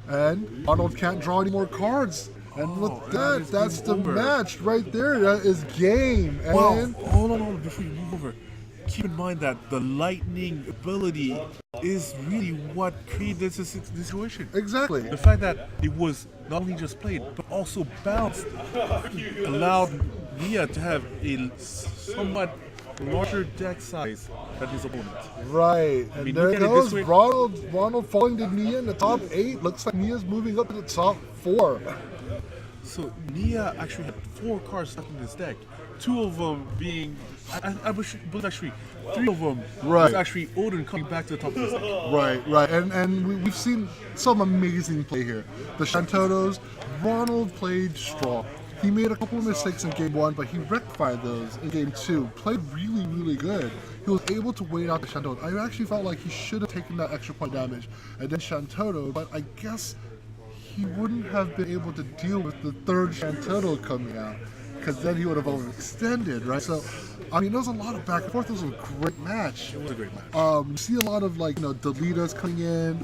And Ronald can't draw any more cards. And with and that, it's that's the game over. match right there. That is game. Well, And hold on, before you move over. keep in mind that the lightning ability is really what created this situation. Exactly. The fact that it was not only just played, but also bounced, allowed Nia to have a somewhat larger deck size than his opponent. Right. And mean, there look it at it goes. this way. Ronald falling to Nia in the top 8. Looks like Nia's moving up to the top 4. So Nia actually had 4 cards left in his deck. 2 of them being, I believe actually 3 of them was actually Odin coming back to the top of his deck. Right. And we've seen some amazing play here. The Shantotos, Ronald played strong. He made a couple of mistakes in game 1, but he rectified those in game 2. Played really, really good. He was able to wait out the Shantoto. I actually felt like he should have taken that extra point damage and then Shantoto, but I guess he wouldn't have been able to deal with the third Shantoto coming out, because then he would have overextended, right? So, I mean, there was a lot of back and forth. It was a great match. It was a great match. You see a lot of, like, Delitas coming in,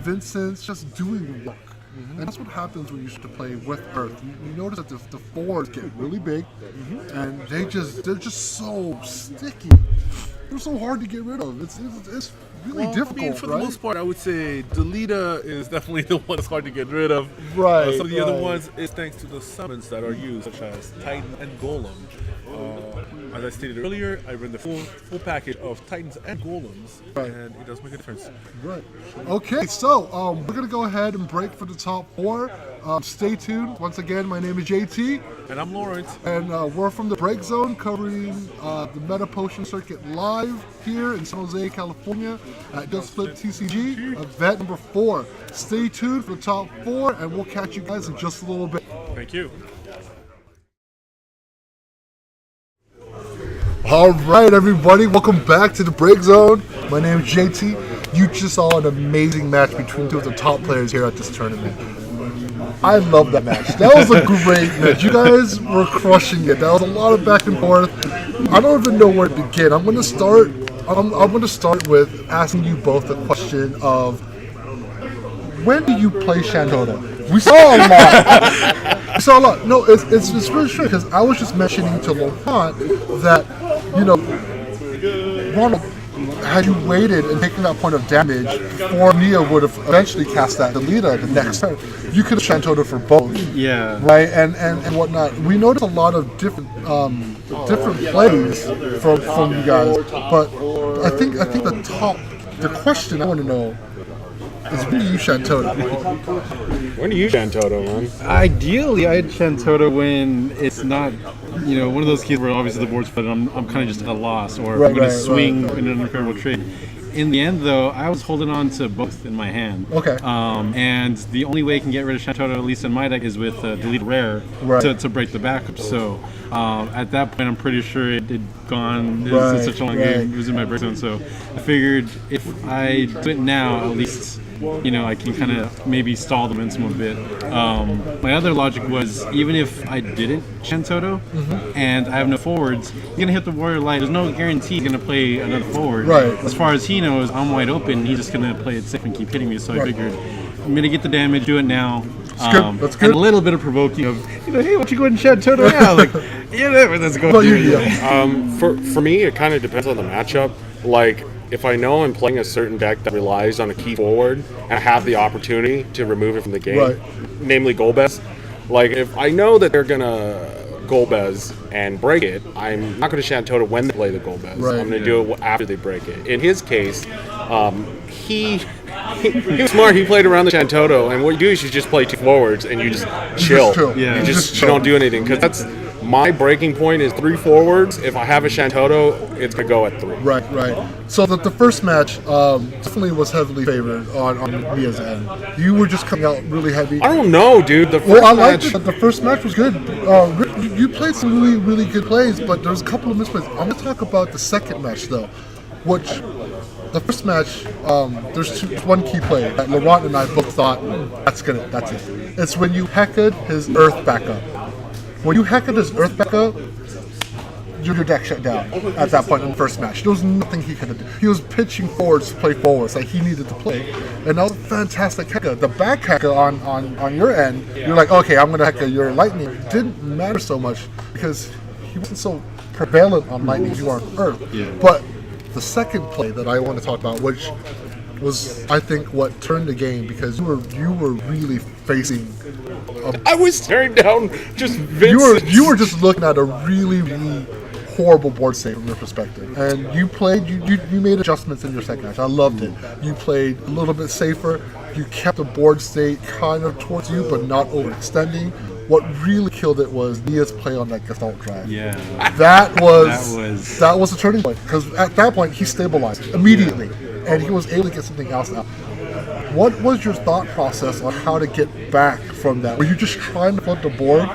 Vincent's just doing work. And that's what happens when you start to play with Earth. You notice that the fours get really big, and they're just so sticky. They're so hard to get rid of. It's really difficult, I mean, for right? the most part, I would say Delita is definitely the one that's hard to get rid of. Right. Some of the other ones is thanks to the summons that are used, such as Titan and Golem. As I stated earlier, I run the full package of Titans and Golems, and it does make a difference. Right. Okay, so we're going to go ahead and break for the top 4. Stay tuned. Once again, my name is JT. And I'm Lawrence. And we're from the Break Zone, covering the Meta Potion Circuit live here in San Jose, California at Just Flip TCG, event number 4. Stay tuned for the top 4, and we'll catch you guys in just a little bit. Thank you. All right, everybody, welcome back to the Break Zone. My name is JT. You just saw an amazing match between 2 of the top players here at this tournament. I love that match. That was a great match. You guys were crushing it. That was a lot of back and forth. I don't even know where to begin. I'm going to start with asking you both the question of, when do you play Shantoto? We saw a lot. No, it's really true, because I was just mentioning to Laurent that, Ronald, had you waited and taken that point of damage before Nia would have eventually cast that Delita the next turn, you could have Shantoto for both. Yeah. Right, and whatnot. We noticed a lot of different plays from you guys, but I think the question I want to know is, when do you Shantoto? When do you Shantoto, man? Ideally, I'd Shantoto when it's not, one of those keys where obviously the board's flooded, I'm kind of just at a loss, or I'm going to swing in an incredible trade. In the end, though, I was holding on to both in my hand. Okay. And the only way I can get rid of Shantoto, at least in my deck, is with Delete Rare to break the backup. So at that point, I'm pretty sure it had gone. It's such a long game. It was in my break zone. So I figured if I do it now, at least, I can kind of maybe stall the momentum a bit. My other logic was, even if I didn't Shantoto and I have no forwards, he's going to hit the Warrior Light. There's no guarantee he's going to play another forward. Right. As far as he knows, I'm wide open. He's just going to play it safe and keep hitting me. So I figured, I'm going to get the damage, do it now. That's good. And a little bit of provoking of, hey, why don't you go ahead and Shantoto now? Let's go. For me, it kind of depends on the matchup. Like, if I know I'm playing a certain deck that relies on a key forward and I have the opportunity to remove it from the game, namely Golbez, like, if I know that they're going to Golbez and break it, I'm not going to Shantoto when they play the Golbez. I'm going to do it after they break it. In his case, he was smart. He played around the Shantoto, and what you do is you just play 2 forwards and you just chill. You just don't do anything, because that's my breaking point is 3 forwards. If I have a Shantoto, it's going to go at 3. Right. So the first match definitely was heavily favored on Nia's end. You were just coming out really heavy. I don't know, dude. I liked it. The first match was good. You played some really, really good plays, but there's a couple of misplays. I'm going to talk about the second match, though, which the first match, there's one key play that Laurent and I both thought, that's it. It's when you Heka'd his Earth backup. When you Heka'd his Earth backup, your deck shut down at that point in the first match. There was nothing he could do. He was pitching forwards to play forwards like he needed to play, and that was a fantastic Heka. The back Heka on your end, you're like, okay, I'm gonna Heka your Lightning. It didn't matter so much because he wasn't so prevalent on Lightning as you are on Earth. But The second play that I want to talk about, which was, I think, what turned the game, because you were really facing. I was staring down just Vincent. You were just looking at a really, really horrible board state from your perspective, and you played. You made adjustments in your second match. I loved it. You played a little bit safer. You kept the board state kind of towards you, but not overextending. What really killed it was Nia's play on that Gestalt drive. Yeah. That was a turning point, because at that point he stabilized immediately, and he was able to get something else out. What was your thought process on how to get back from that? Were you just trying to flip the board?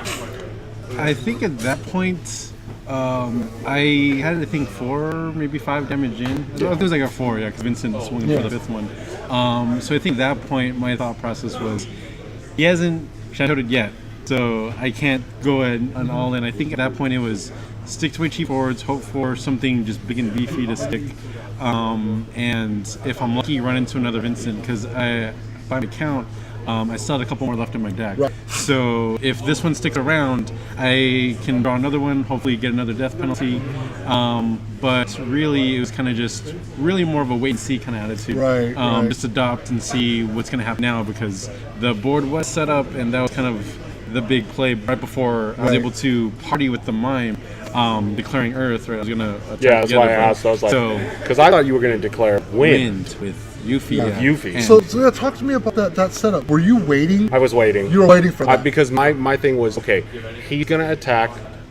I think at that point, I had, I think, 4, maybe 5 damage in. It was like a 4, yeah, because Vincent swung for the 5th one. So I think at that point, my thought process was, he hasn't shadowed yet, so I can't go an all in. I think at that point it was stick to my cheap boards, hope for something just big and beefy to stick. And if I'm lucky, run into another Vincent, because by my count, I still had a couple more left in my deck. Right. So if this one sticks around, I can draw another one, hopefully get another death penalty. But really, it was kind of just really more of a wait and see kind of attitude. Right. Just adopt and see what's going to happen now, because the board was set up, and that was kind of the big play right before I was able to party with the mime. Declaring Earth, right? I was gonna attack. Yeah, that's why I asked. I was like, because I thought you were gonna declare wind with Yuffie. With Yuffie. So yeah, talk to me about that setup. Were you waiting? I was waiting. You were waiting for that because my thing was, okay, he's gonna attack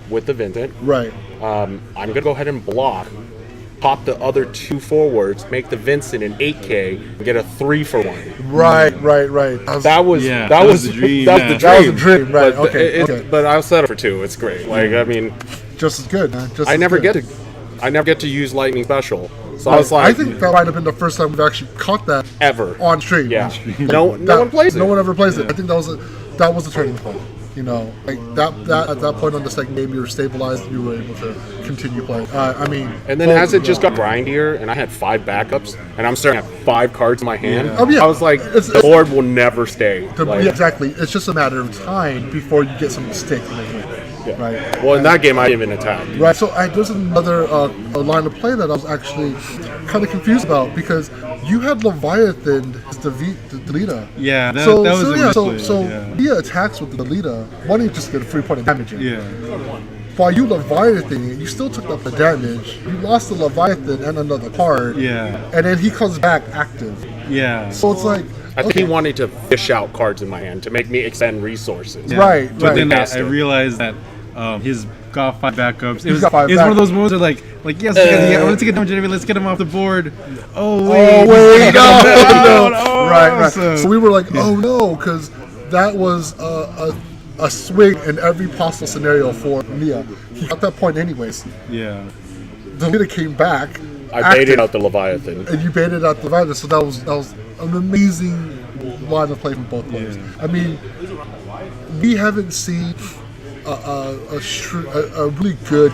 with the Vincent. Right. I'm gonna go ahead and block, pop the other 2 forwards, make the Vincent an 8K, and get a 3-for-1. Right. That was the dream. That was the dream. Right. But Okay. But I was set up for 2. It's great. Like, I mean, just as good, man. I never get to use Lightning Special. So I was like, I think that might have been the first time we've actually caught that ever on stream. Yeah. No one plays it. No one ever plays it. I think that was a turning point. You know, like that at that point on the second game, you were stabilized. You were able to continue playing. I mean, and then as it just got grindier, and I had 5 backups, and I'm starting to have 5 cards in my hand. Yeah. Oh, yeah. I was like, the board will never stay. Yeah, exactly. It's just a matter of time before you get some stick in the game. Yeah. Right. Well, in that game, I didn't even attack. Right. So there's another line of play that I was actually kind of confused about, because you had Leviathan as the Delita. Yeah. That was so Nia attacks with the Delita. Why don't you just get a 3 point of damage in? Yeah. While you Leviathan it, you still took up the damage. You lost the Leviathan and another card. Yeah. And then he comes back active. Yeah. So it's like, I think he wanted to fish out cards in my hand to make me extend resources. Yeah. Right. But then I realized that his got 5 backups. It was one of those moments where like yes, I want to take a damage anyway. Let's get him off the board. Oh wait, no. Right. So we were like, oh no, because that was a swing in every possible scenario for Nia. He got that point anyways. Yeah. The leader came back. I baited out the Leviathan. And you baited out the Leviathan, so that was an amazing line of play from both players. Yeah. I mean, we haven't seen a really good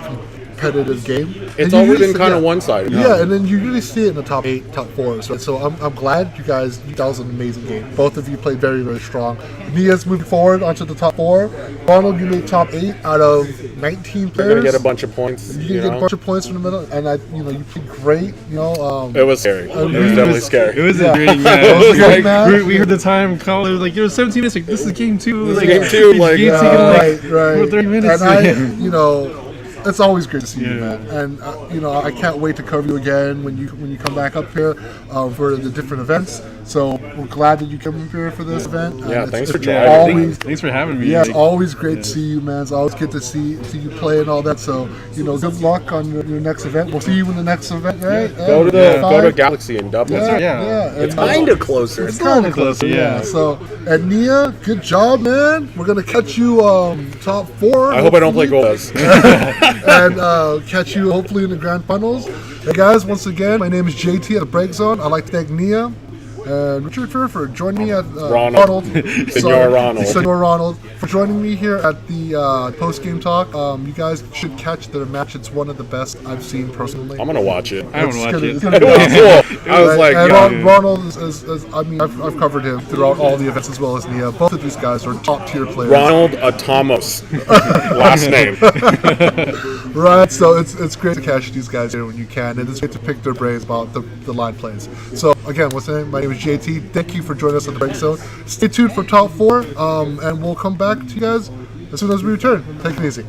competitive game. It's always been kind of one-sided. Yeah, and then you really see it in the top 8, top 4s. Right? So I'm glad you guys, that was an amazing game. Both of you played very, very strong. Nia's moving forward onto the top 4. Ronald, you made top 8 out of 19 players. You're going to get a bunch of points. You get a bunch of points from the middle, and you played great. It was scary. It was definitely scary. It was a dream. Yeah. We heard the time call. It was like 17 minutes. Like, this is game 2. Like, game 2. Like, right. 30 minutes. And it's always great to see you, man. And I can't wait to cover you again when you come back up here for the different events. So we're glad that you came up here for this event. Yeah, thanks for joining. Thanks for having me. Yeah, it's always great to see you, man. It's always good to see you play and all that. So good luck on your next event. We'll see you in the next event, right? Yeah. Go to Galaxy in Dublin. Yeah. It's kind of closer. It's kind of closer. Yeah. So, and Nia, good job, man. We're gonna catch you top 4. I hope I don't play goals. And catch you hopefully in the grand finals. Hey guys, once again, my name is JT at the Break Zone. I'd like to thank Nia, and Richard Fairford joined me at Ronald. Senor Ronald. Senor Ronald, for joining me here at the post-game talk. You guys should catch their match. It's one of the best I've seen personally. I'm gonna watch it. I want to watch it. It's gonna be It was awesome. cool. I was like, and Ronald is I mean, I've covered him throughout all the events as well as Nia. Both of these guys are top tier players. Ronald Atomos, last name. Right, so it's great to catch these guys here when you can, and it's great to pick their brains about the line plays. So again, what's the name? My name is JT. Thank you for joining us on the Break Zone. Stay tuned for top 4, and we'll come back to you guys as soon as we return. Take it easy.